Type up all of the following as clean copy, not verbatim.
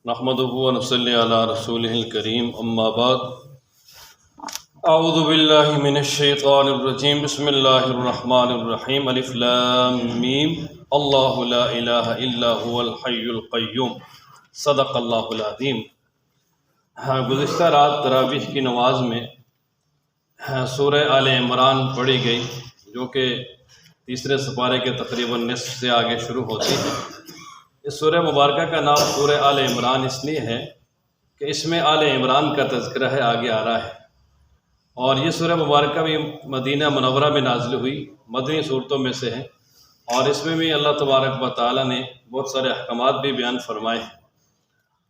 نحمدہ و نصلی علی رسولہ الکریم اما بعد اعوذ باللہ من الشیطان الرجیم بسم اللہ الرحمن الرحیم الف لام میم اللہ لا الہ الا هو الحی القیوم صدق اللہ العظیم۔ گزشتہ رات تراویح کی نماز میں سورہ آل عمران پڑھی گئی، جو کہ تیسرے سپارے کے تقریباً نصف سے آگے شروع ہوتی ہے۔ اس سورہ مبارکہ کا نام سورہ آل عمران اس لیے ہے کہ اس میں آل عمران کا تذکرہ ہے، آگے آ رہا ہے، اور یہ سورہ مبارکہ بھی مدینہ منورہ میں نازل ہوئی، مدنی صورتوں میں سے ہے، اور اس میں بھی اللہ تبارک و تعالیٰ نے بہت سارے احکامات بھی بیان فرمائے ہیں۔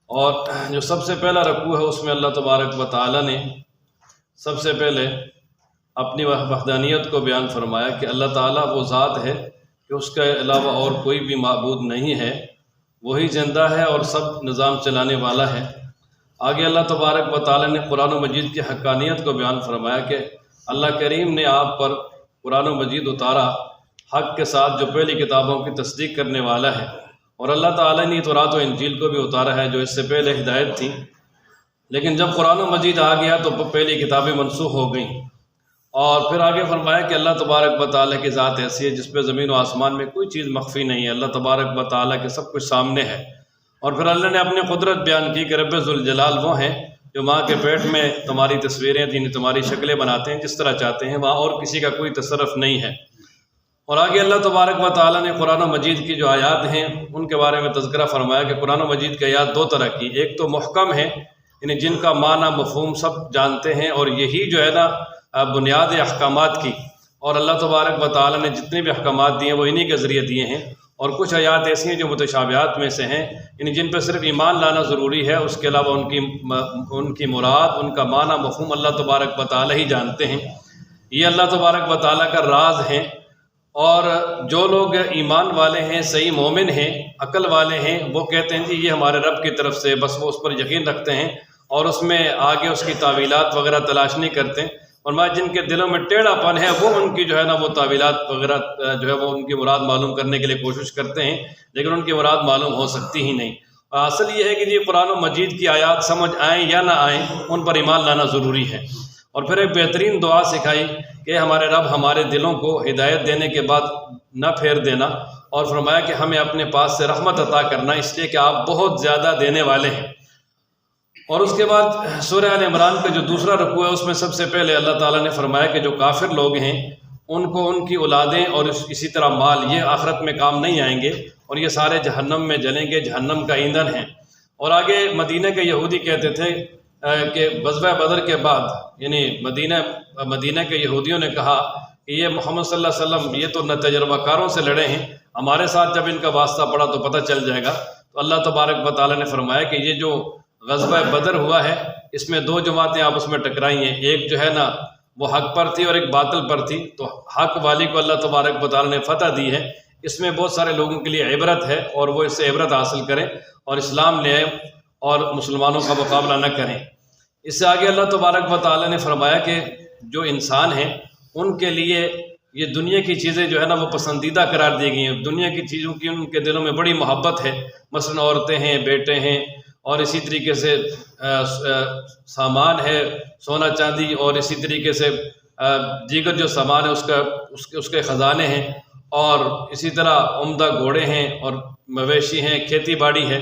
اور جو سب سے پہلا رکوع ہے اس میں اللہ تبارک و تعالیٰ نے سب سے پہلے اپنی وحدانیت کو بیان فرمایا کہ اللہ تعالیٰ وہ ذات ہے کہ اس کے علاوہ اور کوئی بھی معبود نہیں ہے، وہی زندہ ہے اور سب نظام چلانے والا ہے۔ آگے اللہ تبارک و تعالیٰ نے قرآن و مجید کی حقانیت کو بیان فرمایا کہ اللہ کریم نے آپ پر قرآن و مجید اتارا حق کے ساتھ، جو پہلی کتابوں کی تصدیق کرنے والا ہے، اور اللہ تعالیٰ نے تورات و انجیل کو بھی اتارا ہے جو اس سے پہلے ہدایت تھی، لیکن جب قرآن و مجید آ گیا تو پہلی کتابیں منسوخ ہو گئیں۔ اور پھر آگے فرمایا کہ اللہ تبارک و تعالیٰ کی ذات ایسی ہے جس پہ زمین و آسمان میں کوئی چیز مخفی نہیں ہے، اللہ تبارک و تعالیٰ کے سب کچھ سامنے ہے۔ اور پھر اللہ نے اپنی قدرت بیان کی کہ رب ذوالجلال وہ ہیں جو ماں کے پیٹ میں تمہاری تصویریں یعنی تمہاری شکلیں بناتے ہیں جس طرح چاہتے ہیں، وہاں اور کسی کا کوئی تصرف نہیں ہے۔ اور آگے اللہ تبارک و تعالیٰ نے قرآن و مجید کی جو آیات ہیں ان کے بارے میں تذکرہ فرمایا کہ قرآن و مجید کی آیات دو طرح کی، ایک تو محکم ہے یعنی جن کا معنی مفہوم سب جانتے ہیں، اور یہی جو ہے نا بنیاد احکامات کی، اور اللہ تبارک و تعالیٰ نے جتنے بھی احکامات دیے ہیں وہ انہی کے ذریعے دیے ہیں۔ اور کچھ آیات ایسی ہیں جو متشابہات میں سے ہیں، یعنی جن پہ صرف ایمان لانا ضروری ہے، اس کے علاوہ ان کی مراد، ان کا معنی مفہوم اللہ تبارک و تعالیٰ ہی جانتے ہیں۔ یہ اللہ تبارک و تعالیٰ کا راز ہیں، اور جو لوگ ایمان والے ہیں، صحیح مومن ہیں، عقل والے ہیں، وہ کہتے ہیں جی یہ ہمارے رب کی طرف سے، بس وہ اس پر یقین رکھتے ہیں اور اس میں آگے اس کی تعویلات وغیرہ تلاش نہیں کرتے۔ اور جن کے دلوں میں ٹیڑھا پن ہے وہ ان کی جو ہے نا وہ تعویلات وغیرہ جو ہے وہ ان کی مراد معلوم کرنے کے لیے کوشش کرتے ہیں، لیکن ان کی مراد معلوم ہو سکتی ہی نہیں۔ اصل یہ ہے کہ یہ قرآن و مجید کی آیات سمجھ آئیں یا نہ آئیں، ان پر ایمان لانا ضروری ہے۔ اور پھر ایک بہترین دعا سکھائی کہ ہمارے رب ہمارے دلوں کو ہدایت دینے کے بعد نہ پھیر دینا، اور فرمایا کہ ہمیں اپنے پاس سے رحمت عطا کرنا، اس لیے کہ آپ بہت زیادہ دینے والے ہیں۔ اور اس کے بعد سورہ آل عمران کا جو دوسرا رکوع ہے اس میں سب سے پہلے اللہ تعالیٰ نے فرمایا کہ جو کافر لوگ ہیں ان کو ان کی اولادیں اور اسی طرح مال یہ آخرت میں کام نہیں آئیں گے، اور یہ سارے جہنم میں جلیں گے، جہنم کا ایندھن ہیں۔ اور آگے مدینہ کے یہودی کہتے تھے کہ غزوہ بدر کے بعد یعنی مدینہ کے یہودیوں نے کہا کہ یہ محمد صلی اللہ علیہ وسلم یہ تو نہ تجربہ کاروں سے لڑے ہیں، ہمارے ساتھ جب ان کا واسطہ پڑا تو پتہ چل جائے گا۔ تو اللہ تبارک و تعالیٰ نے فرمایا کہ یہ جو غزوہ بدر ہوا ہے اس میں دو جماعتیں آپس میں ٹکرائی ہیں، ایک جو ہے نا وہ حق پر تھی اور ایک باطل پر تھی، تو حق والی کو اللہ تبارک و تعالیٰ نے فتح دی ہے۔ اس میں بہت سارے لوگوں کے لیے عبرت ہے، اور وہ اس سے عبرت حاصل کریں اور اسلام لے آئیں اور مسلمانوں کا مقابلہ نہ کریں۔ اس سے آگے اللہ تبارک و تعالیٰ نے فرمایا کہ جو انسان ہیں ان کے لیے یہ دنیا کی چیزیں جو ہے نا وہ پسندیدہ قرار دی گئی ہیں، دنیا کی چیزوں کی ان کے دلوں میں بڑی محبت ہے، مثلا عورتیں ہیں، بیٹے ہیں، اور اسی طریقے سے سامان ہے، سونا چاندی، اور اسی طریقے سے دیگر جو سامان ہے اس کے خزانے ہیں، اور اسی طرح عمدہ گھوڑے ہیں اور مویشی ہیں، کھیتی باڑی ہے۔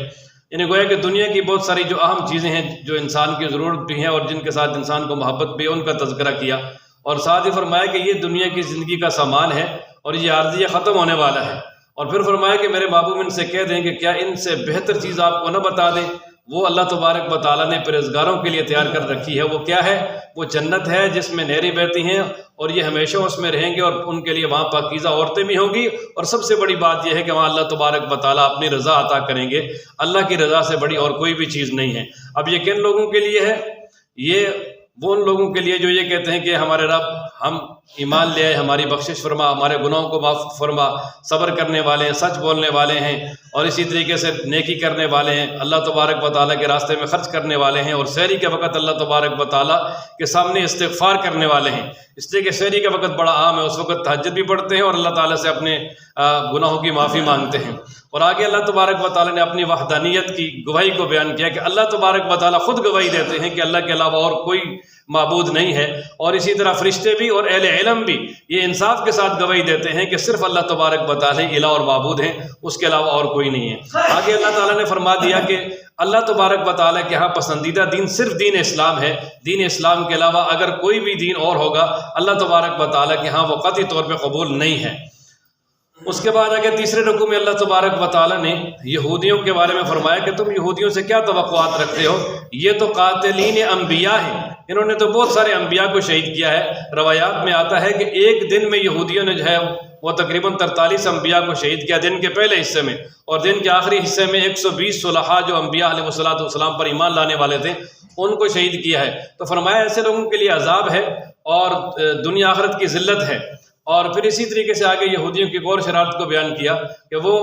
یعنی گویا کہ دنیا کی بہت ساری جو اہم چیزیں ہیں جو انسان کی ضرورت بھی ہیں اور جن کے ساتھ انسان کو محبت بھی ہے، ان کا تذکرہ کیا، اور ساتھ ہی فرمایا کہ یہ دنیا کی زندگی کا سامان ہے اور یہ عارضی ختم ہونے والا ہے۔ اور پھر فرمایا کہ میرے محبوب ان سے کہہ دیں کہ کیا ان سے بہتر چیز آپ کو نہ بتا دیں، وہ اللہ تبارک و تعالیٰ نے پرہیزگاروں کے لیے تیار کر رکھی ہے۔ وہ کیا ہے؟ وہ جنت ہے جس میں نہریں بہتی ہیں، اور یہ ہمیشہ اس میں رہیں گے، اور ان کے لیے وہاں پاکیزہ عورتیں بھی ہوں گی، اور سب سے بڑی بات یہ ہے کہ وہاں اللہ تبارک و تعالیٰ اپنی رضا عطا کریں گے۔ اللہ کی رضا سے بڑی اور کوئی بھی چیز نہیں ہے۔ اب یہ کن لوگوں کے لیے ہے؟ یہ وہ ان لوگوں کے لیے جو یہ کہتے ہیں کہ ہمارے رب ہم ایمان لے آئے، ہماری بخشش فرما، ہمارے گناہوں کو معاف فرما، صبر کرنے والے ہیں، سچ بولنے والے ہیں، اور اسی طریقے سے نیکی کرنے والے ہیں، اللہ تبارک و تعالیٰ کے راستے میں خرچ کرنے والے ہیں، اور سحری کے وقت اللہ تبارک و تعالیٰ کے سامنے استغفار کرنے والے ہیں۔ اس لیے کہ سحری کا وقت بڑا عام ہے، اس وقت تہجد بھی پڑھتے ہیں اور اللہ تعالیٰ سے اپنے گناہوں کی معافی مانگتے ہیں۔ اور آگے اللہ تبارک و تعالیٰ نے اپنی وحدانیت کی گواہی کو بیان کیا کہ اللہ تبارک و تعالیٰ خود گواہی دیتے ہیں کہ اللہ کے علاوہ اور کوئی معبود نہیں ہے، اور اسی طرح فرشتے بھی اور اہل علم بھی یہ انصاف کے ساتھ گواہی دیتے ہیں کہ صرف اللہ تبارک و تعالیٰ الہ اور معبود ہیں، اس کے علاوہ اور کوئی نہیں ہے۔ آگے اللہ تعالیٰ نے فرما دیا کہ اللہ تبارک و تعالیٰ کے ہاں پسندیدہ دین صرف دین اسلام ہے، دین اسلام کے علاوہ اگر کوئی بھی دین اور ہوگا اللہ تبارک و تعالیٰ کے ہاں وہ قطعی طور پہ قبول نہیں ہے۔ اس کے بعد آگے تیسرے رکوع میں اللہ تبارک و تعالیٰ نے یہودیوں کے بارے میں فرمایا کہ تم یہودیوں سے کیا توقعات رکھتے ہو، یہ تو قاتلین انبیاء ہیں، انہوں نے تو بہت سارے انبیاء کو شہید کیا ہے۔ روایات میں آتا ہے کہ ایک دن میں یہودیوں نے جو ہے وہ تقریباً 43 انبیاء کو شہید کیا دن کے پہلے حصے میں، اور دن کے آخری حصے میں 120 صلحاء جو انبیاء علیہ السلام پر ایمان لانے والے تھے ان کو شہید کیا ہے۔ تو فرمایا ایسے لوگوں کے لیے عذاب ہے اور دنیا آخرت کی ذلت ہے۔ اور پھر اسی طریقے سے آگے یہودیوں کی ایک اور شرارت کو بیان کیا کہ وہ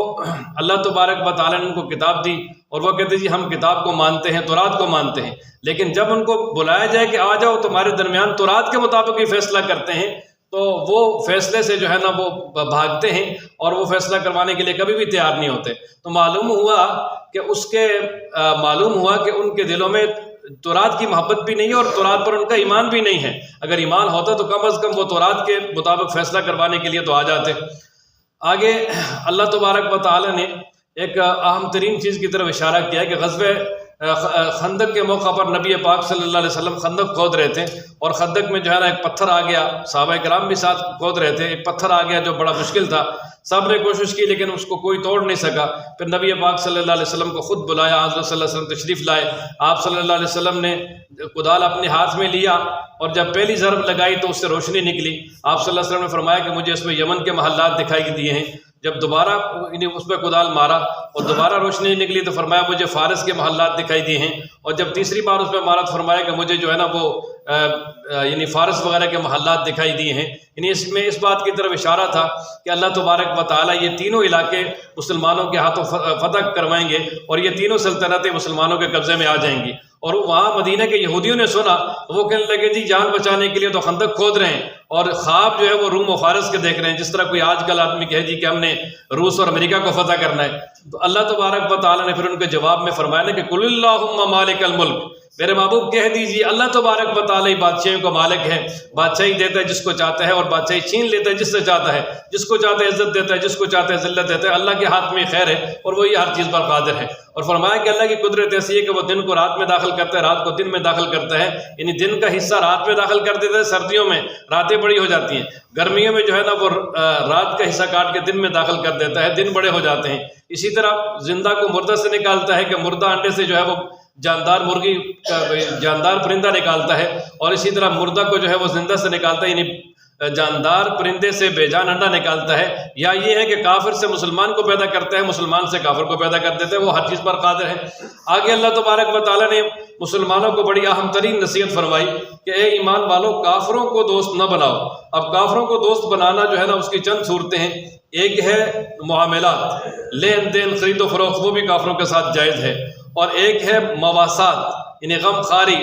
اللہ تبارک و تعالیٰ نے ان کو کتاب دی اور وہ کہتے جی ہم کتاب کو مانتے ہیں، تورات کو مانتے ہیں، لیکن جب ان کو بلایا جائے کہ آ جاؤ تمہارے درمیان تورات کے مطابق ہی فیصلہ کرتے ہیں تو وہ فیصلے سے جو ہے نا وہ بھاگتے ہیں اور وہ فیصلہ کروانے کے لیے کبھی بھی تیار نہیں ہوتے۔ تو معلوم ہوا کہ ان کے دلوں میں تورات کی محبت بھی نہیں ہے اور تورات پر ان کا ایمان بھی نہیں ہے۔ اگر ایمان ہوتا تو کم از کم وہ تورات کے مطابق فیصلہ کروانے کے لیے تو آ جاتے۔ آگے اللہ تبارک و تعالیٰ نے ایک اہم ترین چیز کی طرف اشارہ کیا کہ غزوہ خندق کے موقع پر نبی پاک صلی اللہ علیہ وسلم خندق کھود رہے تھے، اور خندق میں جو ہے نا ایک پتھر آ گیا، صحابہ کرام بھی ساتھ کھود رہے تھے، ایک پتھر آ گیا جو بڑا مشکل تھا، سب نے کوشش کی لیکن اس کو کوئی توڑ نہیں سکا۔ پھر نبی پاک صلی اللہ علیہ وسلم کو خود بلایا، حضرت صلی اللہ علیہ وسلم تشریف لائے، آپ صلی اللہ علیہ وسلم نے کدال اپنے ہاتھ میں لیا اور جب پہلی ضرب لگائی تو اس سے روشنی نکلی۔ آپ صلی اللہ علیہ وسلم نے فرمایا کہ مجھے اس میں یمن کے محلات دکھائی دیے ہیں۔ جب دوبارہ اس پہ کدال مارا اور دوبارہ روشنی نکلی تو فرمایا مجھے فارس کے محلات دکھائی دیے ہیں، اور جب تیسری بار اس پہ مارا تو فرمایا کہ مجھے جو ہے نا وہ فارس وغیرہ کے محلات دکھائی دیے ہیں۔ اس میں اس بات کی طرف اشارہ تھا کہ اللہ تبارک و تعالیٰ یہ تینوں علاقے مسلمانوں کے ہاتھوں فتح کروائیں گے اور یہ تینوں سلطنتیں مسلمانوں کے قبضے میں آ جائیں گی۔ اور وہاں مدینہ کے یہودیوں نے سنا تو وہ کہنے لگے جی جان بچانے کے لیے تو خندق کھود رہے ہیں اور خواب جو ہے وہ روم و فارس کے دیکھ رہے ہیں، جس طرح کوئی آج کل آدمی کہے جی کہ ہم نے روس اور امریکہ کو فتح کرنا ہے۔ تو اللہ تبارک و تعالیٰ نے پھر ان کے جواب میں فرمایا نا کہ قل اللہم مالک الملک، میرے محبوب کہہ دیجیے اللہ تبارک و تعالیٰ بادشاہیوں کا مالک ہے، بادشاہی دیتا ہے جس کو چاہتا ہے اور بادشاہی چھین لیتا ہے جس سے چاہتا ہے، جس کو چاہتا ہے عزت دیتا ہے، جس کو چاہتا ہے ذلت دیتا ہے۔ اللہ کے ہاتھ میں خیر ہے اور وہی ہر چیز پر قادر ہے۔ اور فرمایا کہ اللہ کی قدرت ایسی ہے کہ وہ دن کو رات میں داخل کرتا ہے، رات کو دن میں داخل کرتا ہے، یعنی دن کا حصہ رات میں داخل کر دیتا ہے، سردیوں میں راتیں بڑی ہو جاتی ہیں، گرمیوں میں جو ہے نا وہ رات کا حصہ کاٹ کے دن میں داخل کر دیتا ہے، دن بڑے ہو جاتے ہیں۔ اسی طرح زندہ کو مردہ سے نکالتا ہے کہ مردہ انڈے سے جو ہے وہ جاندار مرغی جاندار پرندہ نکالتا ہے، اور اسی طرح مردہ کو جو ہے وہ زندہ سے نکالتا ہے، یعنی جاندار پرندے سے بے جان انڈا نکالتا ہے۔ یا یہ ہے کہ کافر سے مسلمان کو پیدا کرتا ہے، مسلمان سے کافر کو پیدا کر دیتا ہے، وہ ہر چیز پر قادر ہے۔ آگے اللہ تبارک و تعالیٰ نے مسلمانوں کو بڑی اہم ترین نصیحت فرمائی کہ اے ایمان والو کافروں کو دوست نہ بناؤ۔ اب کافروں کو دوست بنانا جو ہے نا اس کی چند صورتیں ہیں، ایک ہے معاملات، لین دین خرید و فروخت، وہ بھی کافروں کے ساتھ جائز ہے، اور ایک ہے مواسات، یعنی غم خاری،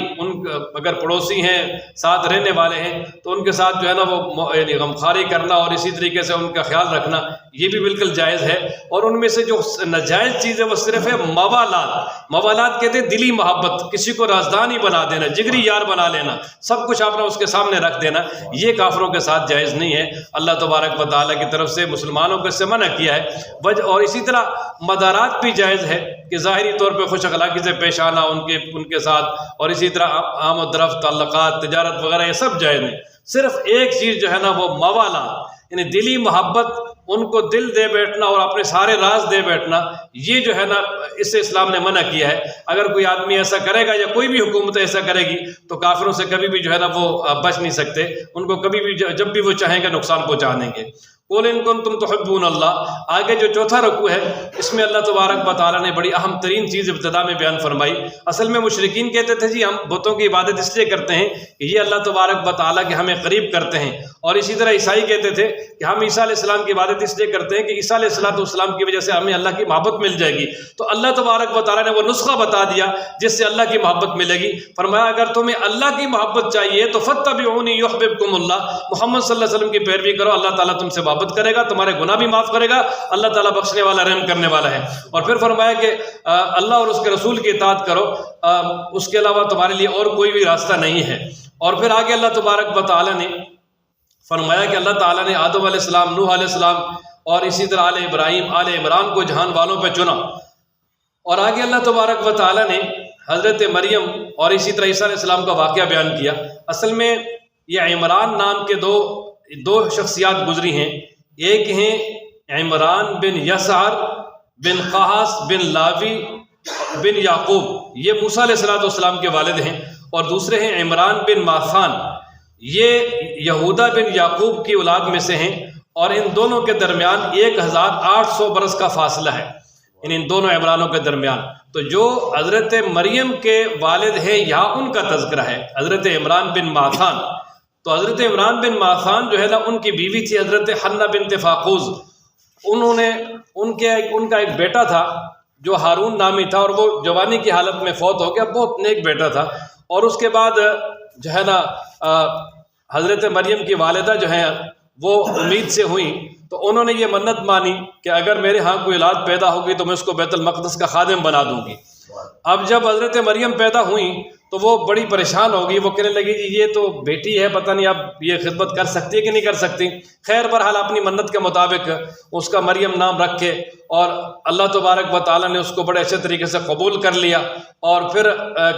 اگر پڑوسی ہیں ساتھ رہنے والے ہیں تو ان کے ساتھ جو ہے نا وہ یعنی غم خاری کرنا اور اسی طریقے سے ان کا خیال رکھنا، یہ بھی بالکل جائز ہے۔ اور ان میں سے جو ناجائز چیز ہے وہ صرف ہے موالات۔ موالات کہتے ہیں دلی محبت، کسی کو رازدان ہی بنا دینا، جگری یار بنا لینا، سب کچھ آپ نے اس کے سامنے رکھ دینا، یہ کافروں کے ساتھ جائز نہیں ہے۔ اللہ تبارک و تعالیٰ کی طرف سے مسلمانوں کو اس سے منع کیا ہے۔ اور اسی طرح مدارات بھی جائز ہے کہ ظاہری طور پہ خوش اخلاقی سے پیش آنا ان کے ساتھ، اور اسی طرح آمد رفت، تعلقات، تجارت وغیرہ یہ سب جائز نہیں۔ صرف ایک چیز جو ہے نا وہ موالات، یعنی دلی محبت، ان کو دل دے بیٹھنا اور اپنے سارے راز دے بیٹھنا، یہ جو ہے نا اس سے اسلام نے منع کیا ہے۔ اگر کوئی آدمی ایسا کرے گا یا کوئی بھی حکومت ایسا کرے گی تو کافروں سے کبھی بھی جو ہے نا وہ بچ نہیں سکتے، ان کو کبھی بھی جب بھی وہ چاہیں گے نقصان پہنچا دیں گے۔ قُلْ إِن كُنتُمْ تُحِبُّونَ اللَّهَ۔ آگے جو چوتھا رکوع ہے اس میں اللہ تبارک و تعالیٰ نے بڑی اہم ترین چیز ابتدا میں بیان فرمائی۔ اصل میں مشرکین کہتے تھے جی ہم بتوں کی عبادت اس لیے کرتے ہیں کہ یہ اللہ تبارک و تعالیٰ کے ہمیں قریب کرتے ہیں، اور اسی طرح عیسائی کہتے تھے کہ ہم عیسیٰ علیہ السلام کی عبادت اس لیے کرتے ہیں کہ عیسیٰ علیہ السلام کی وجہ سے ہمیں اللہ کی محبت مل جائے گی۔ تو اللہ تبارک و تعالیٰ نے وہ نسخہ بتا دیا جس سے اللہ کی محبت ملے گی۔ فرمایا اگر تمہیں اللہ کی محبت چاہیے تو فاتبعونی یحببکم اللہ، محمد صلی اللہ علیہ وسلم کی پیروی کرو، اللہ تعالیٰ تم سے محبت کرے گا، تمہارے گناہ بھی معاف کرے گا، اللہ تعالیٰ بخشنے والا رحم کرنے والا ہے۔ اور پھر فرمایا کہ اللہ اور اس کے رسول کی اطاعت کرو، اس کے علاوہ تمہارے لیے اور کوئی بھی راستہ نہیں ہے۔ اور پھر آگے اللہ تبارک و تعالیٰ نے فرمایا کہ اللہ تعالیٰ نے آدم علیہ السلام، نوح علیہ السلام اور اسی طرح آل ابراہیم، آل عمران کو جہان والوں پہ چنا۔ اور آگے اللہ تبارک و تعالیٰ نے حضرت مریم اور اسی طرح عیسیٰ علیہ السلام کا واقعہ بیان کیا۔ اصل میں یہ عمران نام کے دو شخصیات گزری ہیں، ایک ہیں عمران بن یسار بن قحاص بن لاوی بن یعقوب، یہ موسیٰ علیہ السلام کے والد ہیں، اور دوسرے ہیں عمران بن ماخان، یہ یہودا بن یعقوب کی اولاد میں سے ہیں، اور ان دونوں کے درمیان 1800 برس کا فاصلہ ہے، ان دونوں عمرانوں کے درمیان۔ تو جو حضرت مریم کے والد ہیں یہاں ان کا تذکرہ ہے، حضرت عمران بن ماخان۔ تو حضرت عمران بن ماخان جو ہے نا ان کی بیوی تھی حضرت حنہ بنت فاقوز، ان کا ایک بیٹا تھا جو ہارون نامی تھا، اور وہ جوانی کی حالت میں فوت ہو گیا، بہت نیک بیٹا تھا۔ اور اس کے بعد جو ہے نا حضرت مریم کی والدہ جو ہیں وہ امید سے ہوئیں، تو انہوں نے یہ منت مانی کہ اگر میرے ہاں کوئی اولاد پیدا ہوگی تو میں اس کو بیت المقدس کا خادم بنا دوں گی۔ اب جب حضرت مریم پیدا ہوئیں تو وہ بڑی پریشان ہوگی، وہ کہنے لگی جی یہ تو بیٹی ہے، پتہ نہیں اب یہ خدمت کر سکتی ہے کہ نہیں کر سکتی۔ خیر بہرحال اپنی منت کے مطابق اس کا مریم نام رکھے، اور اللہ تبارک و تعالیٰ نے اس کو بڑے اچھے طریقے سے قبول کر لیا۔ اور پھر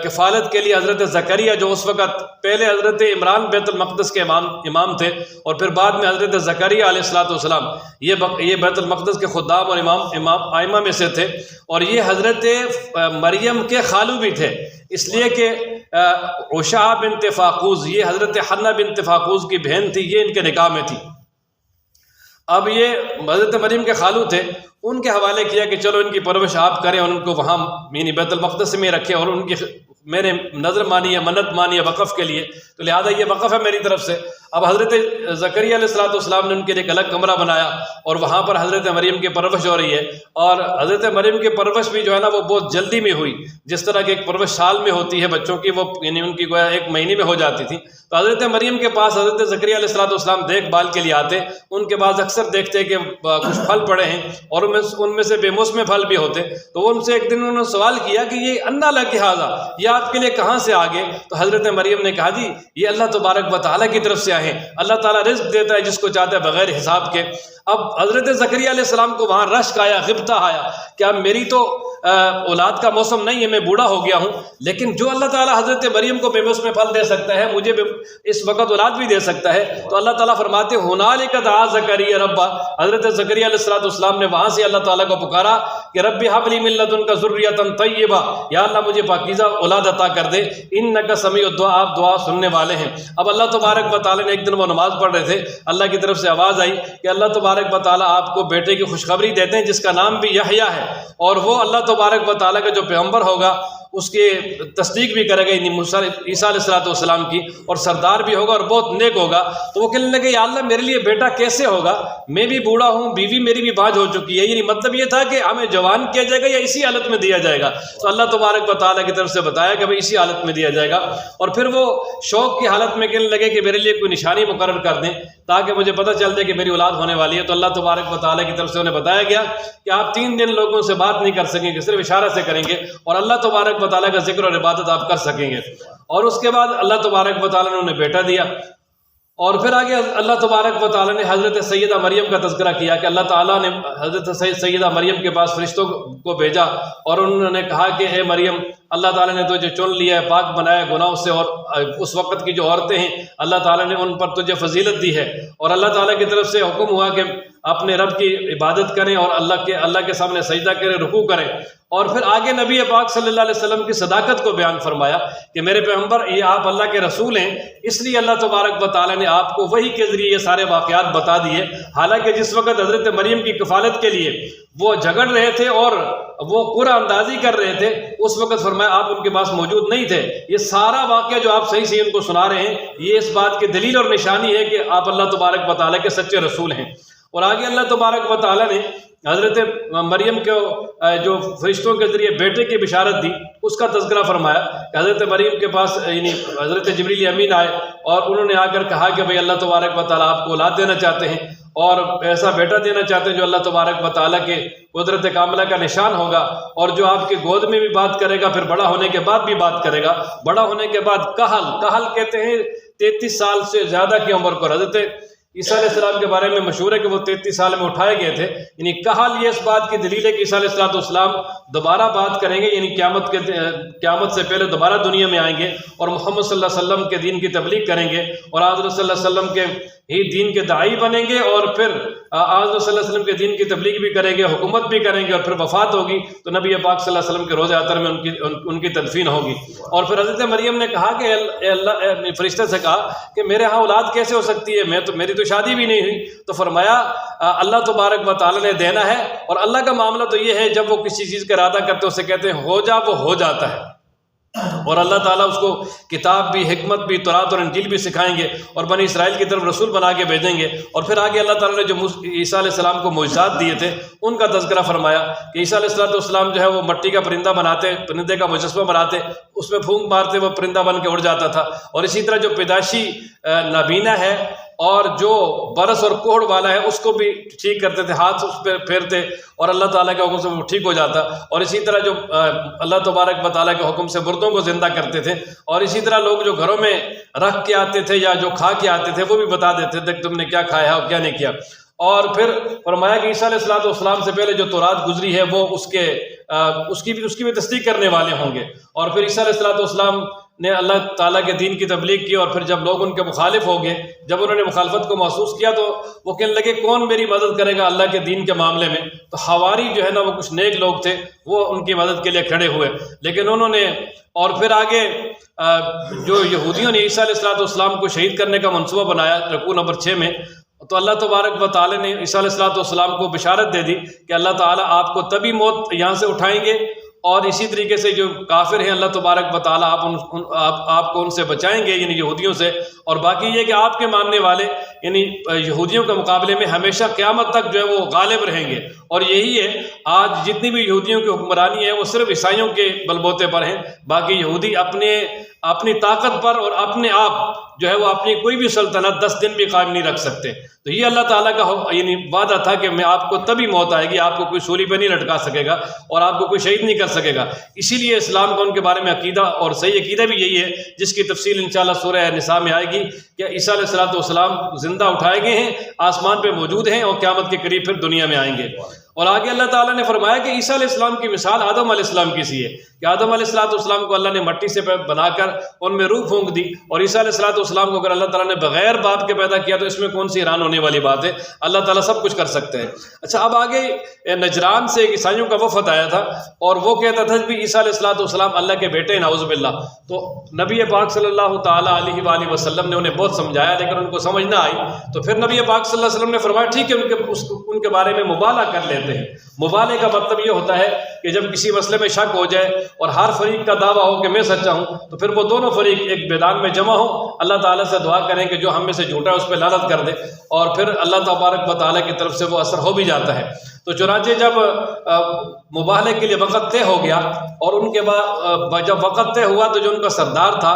کفالت کے لیے حضرت زکریا جو اس وقت پہلے حضرت عمران بیت المقدس کے امام تھے، اور پھر بعد میں حضرت زکریا علیہ السلام یہ بیت المقدس کے خدام اور امام ائمہ میں سے تھے، اور یہ حضرت مریم کے خالو بھی تھے، اس لیے کہ عشاء بنت فاقوز، یہ حضرت حنہ بنت فاقوز کی بہن تھی، یہ ان کے نکاح میں تھی۔ اب یہ حضرت مریم کے خالو تھے، ان کے حوالے کیا کہ چلو ان کی پرورش آپ کریں، اور ان کو وہاں یعنی بیت المقدس میں رکھیں، اور ان کی میں نے نظر مانی ہے، منت مانی ہے وقف کے لیے، تو لہٰذا یہ وقف ہے میری طرف سے۔ اب حضرت زکریا علیہ السلام نے ان کے لیے ایک الگ کمرہ بنایا، اور وہاں پر حضرت مریم کی پرورش ہو رہی ہے۔ اور حضرت مریم کی پرورش بھی جو ہے نا وہ بہت جلدی میں ہوئی، جس طرح کی ایک پرورش سال میں ہوتی ہے بچوں کی، وہ یعنی ان کی گویا 1 مہینے میں ہو جاتی تھی۔ تو حضرت مریم کے پاس حضرت زکریا علیہ السلام دیکھ بھال کے لیے آتے، ان کے پاس اکثر دیکھتے کہ کچھ پھل پڑے ہیں، اور ان میں سے بے موسم پھل بھی ہوتے، تو ان سے ایک دن انہوں نے سوال کیا کہ یہ انا لک ھذا، یہ آپ کے لیے کہاں سے آگے؟ تو حضرت مریم نے کہا جی یہ اللہ تبارک و تعالیٰ کی طرف سے آئے ہیں، اللہ تعالیٰ رزق دیتا ہے جس کو چاہتا ہے بغیر حساب کے۔ اب حضرت زکریا علیہ السلام کو وہاں رشک آیا، غبطہ آیا کہ اب میری تو اولاد کا موسم نہیں ہے، میں بوڑھا ہو گیا ہوں، لیکن جو اللہ تعالیٰ حضرت مریم کو بے موسم پھل دے سکتا ہے مجھے اس وقت اولاد بھی دے سکتا ہے۔ تو اللہ تعالیٰ فرماتے ہنالک دعا زکریا ربہ، حضرت زکریا علیہ السلام نے وہاں سے اللہ تعالیٰ کو پکارا کہ رب ھب لی من لدنک ذریۃ طیبہ، یا اللہ مجھے پاکیزہ اولاد عطا کر دے، انک سمیع الدعاء، آپ دعا سننے والے ہیں۔ اب اللہ تبارک و تعالیٰ نے ایک دن وہ نماز پڑھ رہے تھے، اللہ کی طرف سے آواز آئی کہ اللہ تبارک و تعالیٰ آپ کو بیٹے کی خوشخبری دیتے ہیں جس کا نام بھی یحییٰ ہے، اور وہ اللہ تبارک و تعالیٰ کا جو پیغمبر ہوگا اس کی تصدیق بھی کرے گا عیسیٰ علیہ السلام کی، اور سردار بھی ہوگا اور بہت نیک ہوگا۔ تو وہ کہنے لگے یا اللہ میرے لیے بیٹا کیسے ہوگا، میں بھی بوڑھا ہوں، بیوی میری بھی باج ہو چکی ہے، یعنی مطلب یہ تھا کہ ہمیں جوان کیا جائے گا یا اسی حالت میں دیا جائے گا؟ تو اللہ تبارک و تعالیٰ کی طرف سے بتایا کہ بھائی اسی حالت میں دیا جائے گا۔ اور پھر وہ شوق کی حالت میں کہنے لگے کہ میرے لیے کوئی نشانی مقرر کر دیں تاکہ مجھے پتہ چل جائے کہ میری اولاد ہونے والی ہے۔ تو اللہ تبارک و تعالیٰ کی طرف سے انہیں بتایا گیا کہ آپ 3 دن لوگوں سے بات نہیں کر سکیں گے، صرف اشارہ سے کریں گے، اور اللہ تبارک و تعالیٰ کا ذکر اور عبادت آپ کر سکیں گے۔ اور اس کے بعد اللہ تبارک و تعالیٰ نے انہیں بیٹا دیا۔ اور پھر آگے اللہ تبارک و تعالیٰ نے حضرت سیدہ مریم کا تذکرہ کیا کہ اللہ تعالیٰ نے حضرت سیدہ مریم کے پاس فرشتوں کو بھیجا، اور انہوں نے کہا کہ اے مریم اللہ تعالیٰ نے تجھے چن لیا ہے، پاک بنایا گناہوں سے، اور اس وقت کی جو عورتیں ہیں اللہ تعالیٰ نے ان پر تجھے فضیلت دی ہے، اور اللہ تعالیٰ کی طرف سے حکم ہوا کہ اپنے رب کی عبادت کریں اور اللہ کے سامنے سجدہ کریں، رکوع کریں۔ اور پھر آگے نبی پاک صلی اللہ علیہ وسلم کی صداقت کو بیان فرمایا کہ میرے پیغمبر یہ آپ اللہ کے رسول ہیں، اس لیے اللہ تبارک و تعالیٰ نے آپ کو وحی کے ذریعے یہ سارے واقعات بتا دیے۔ حالانکہ جس وقت حضرت مریم کی کفالت کے لیے وہ جھگڑ رہے تھے اور وہ قرآن اندازی کر رہے تھے، اس وقت فرمایا آپ ان کے پاس موجود نہیں تھے۔ یہ سارا واقعہ جو آپ صحیح ان کو سنا رہے ہیں، یہ اس بات کی دلیل اور نشانی ہے کہ آپ اللہ تبارک و تعالیٰ کے سچے رسول ہیں۔ اور آگے اللہ تبارک و تعالیٰ نے حضرت مریم کو جو فرشتوں کے ذریعے بیٹے کی بشارت دی، اس کا تذکرہ فرمایا کہ حضرت مریم کے پاس یعنی حضرت جبریل امین آئے اور انہوں نے آ کر کہا کہ بھئی اللہ تبارک و تعالیٰ آپ کو اولاد دینا چاہتے ہیں اور ایسا بیٹا دینا چاہتے ہیں جو اللہ تبارک و تعالیٰ کے قدرت کاملہ کا نشان ہوگا، اور جو آپ کے گود میں بھی بات کرے گا، پھر بڑا ہونے کے بعد بھی بات کرے گا۔ بڑا ہونے کے بعد کہل کہتے ہیں 33 سال سے زیادہ کی عمر کو۔ حضرت عیسیٰ علیہ السلام کے بارے میں مشہور ہے کہ وہ 33 سال میں اٹھائے گئے تھے، یعنی کہل یہ اس بات کی دلیل ہے کہ عیسیٰ علیہ السلام دوبارہ بات کریں گے، یعنی قیامت سے پہلے دوبارہ دنیا میں آئیں گے اور محمد صلی اللہ علیہ وسلم کے دین کی تبلیغ کریں گے اور حضرت صلی اللہ علیہ وسلم کے ہی دین کے داعی بنیں گے، اور پھر حضرت صلی اللہ علیہ وسلم کے دین کی تبلیغ بھی کریں گے، حکومت بھی کریں گے، اور پھر وفات ہوگی تو نبی پاک صلی اللہ علیہ وسلم کے روضہ اطہر میں ان کی تدفین ہوگی۔ اور پھر حضرت مریم نے کہا کہ اللہ فرشتے سے کہا کہ میرے ہاں اولاد کیسے ہو سکتی ہے، میری تو شادی بھی نہیں ہوئی۔ تو فرمایا اللہ تبارک و تعالیٰ نے دینا ہے، اور اللہ کا معاملہ تو یہ ہے جب وہ کسی چیز کا ارادہ کرتے اسے کہتے ہیں ہو جا، وہ ہو جاتا ہے۔ اور اللہ تعالیٰ اس کو کتاب بھی، حکمت بھی، تورات اور انجیل بھی سکھائیں گے اور بنی اسرائیل کی طرف رسول بنا کے بھیجیں گے۔ اور پھر آگے اللہ تعالیٰ نے جو عیسیٰ علیہ السلام کو معجزات دیے تھے ان کا تذکرہ فرمایا کہ عیسیٰ علیہ السلام جو ہے وہ مٹی کا پرندہ بناتے، پرندے کا مجسمہ بناتے، اس میں پھونک مارتے وہ پرندہ بن کے اڑ جاتا تھا۔ اور اسی طرح جو پیدائشی نابینا ہے اور جو برس اور کوڑ والا ہے اس کو بھی ٹھیک کرتے تھے، ہاتھ اس پہ پھیرتے اور اللہ تعالیٰ کے حکم سے وہ ٹھیک ہو جاتا۔ اور اسی طرح جو اللہ تبارک و تعالیٰ کے حکم سے مردوں کو زندہ کرتے تھے، اور اسی طرح لوگ جو گھروں میں رکھ کے آتے تھے یا جو کھا کے آتے تھے وہ بھی بتا دیتے تھے کہ تم نے کیا کھایا اور کیا نہیں کیا۔ اور پھر فرمایا کہ عیسیٰ علیہ السلام سے پہلے جو تورات گزری ہے وہ اس کی بھی تصدیق کرنے والے ہوں گے۔ اور پھر عیسیٰ علیہ السلام نے اللہ تعالیٰ کے دین کی تبلیغ کی، اور پھر جب لوگ ان کے مخالف ہو گئے، جب انہوں نے مخالفت کو محسوس کیا تو وہ کہنے لگے کون میری مدد کرے گا اللہ کے دین کے معاملے میں۔ تو حواری جو ہے نا وہ کچھ نیک لوگ تھے، وہ ان کی مدد کے لیے کھڑے ہوئے، لیکن انہوں نے اور پھر آگے جو یہودیوں نے عیسیٰ علیہ السلام کو شہید کرنے کا منصوبہ بنایا رکوع نمبر 6 میں، تو اللہ تبارک و تعالیٰ نے عیسیٰ علیہ السلام کو بشارت دے دی کہ اللہ تعالیٰ آپ کو تبھی موت یہاں سے اٹھائیں گے، اور اسی طریقے سے جو کافر ہیں اللہ تبارک و تعالیٰ آپ کو ان سے بچائیں گے، یعنی یہودیوں سے۔ اور باقی یہ کہ آپ کے ماننے والے یعنی یہودیوں کے مقابلے میں ہمیشہ قیامت تک جو ہے وہ غالب رہیں گے۔ اور یہی ہے آج جتنی بھی یہودیوں کی حکمرانی ہے وہ صرف عیسائیوں کے بلبوتے پر ہیں، باقی یہودی اپنی طاقت پر اور اپنے آپ جو ہے وہ اپنی کوئی بھی سلطنت 10 دن بھی قائم نہیں رکھ سکتے۔ تو یہ اللہ تعالیٰ کا یعنی وعدہ تھا کہ میں آپ کو تبھی موت آئے گی، آپ کو کوئی سولی پہ نہیں لٹکا سکے گا اور آپ کو کوئی شہید نہیں کر سکے گا۔ اسی لیے اسلام کا ان کے بارے میں عقیدہ اور صحیح عقیدہ بھی یہی ہے، جس کی تفصیل انشاءاللہ سورہ نساء میں آئے گی کہ عیسیٰ علیہ السلام زندہ اٹھائے گئے ہیں، آسمان پہ موجود ہیں اور قیامت کے قریب پھر دنیا میں آئیں گے۔ اور آگے اللہ تعالیٰ نے فرمایا کہ عیسیٰ علیہ السلام کی مثال آدم علیہ السلام کی سی ہے کہ آدم علیہ السلام کو اللہ نے مٹی سے بنا کر ان میں روح پھونک دی، اور عیسیٰ علیہ السلام کو اگر اللہ تعالیٰ نے بغیر باپ کے پیدا کیا تو اس میں کون سی حیران ہونے والی بات ہے، اللہ تعالیٰ سب کچھ کر سکتے ہیں۔ اچھا، اب آگے نجران سے ایک عیسائیوں کا وفد آیا تھا اور وہ کہتا تھا کہ عیسیٰ علیہ السلام اللہ کے بیٹے ہیں، نعوذ باللہ۔ تو نبی پاک صلی اللہ تعالیٰ علیہ وآلہ وسلم نے انہیں بہت سمجھایا لیکن ان کو سمجھ نہ آئی، تو پھر نبی پاک صلی اللہ علیہ وسلم نے فرمایا ٹھیک ہے ان کے بارے میں مبالغہ کر لیتے ہیں۔ مبالغے کا مطلب یہ ہوتا ہے کہ جب کسی مسئلے میں شک ہو جائے اور ہر فریق کا دعویٰ ہو کہ میں سچا ہوں، تو پھر وہ دونوں فریق ایک میدان میں جمع ہوں، اللہ تعالیٰ سے دعا کریں کہ جو ہم میں سے جھوٹا ہے اس پہ لعنت کر دے، اور پھر اللہ تبارک و تعالیٰ کی طرف سے وہ اثر ہو بھی جاتا ہے۔ تو چنانچہ جب مباہلے کے لیے وقت طے ہو گیا اور ان کے بعد جب وقت طے ہوا تو جو ان کا سردار تھا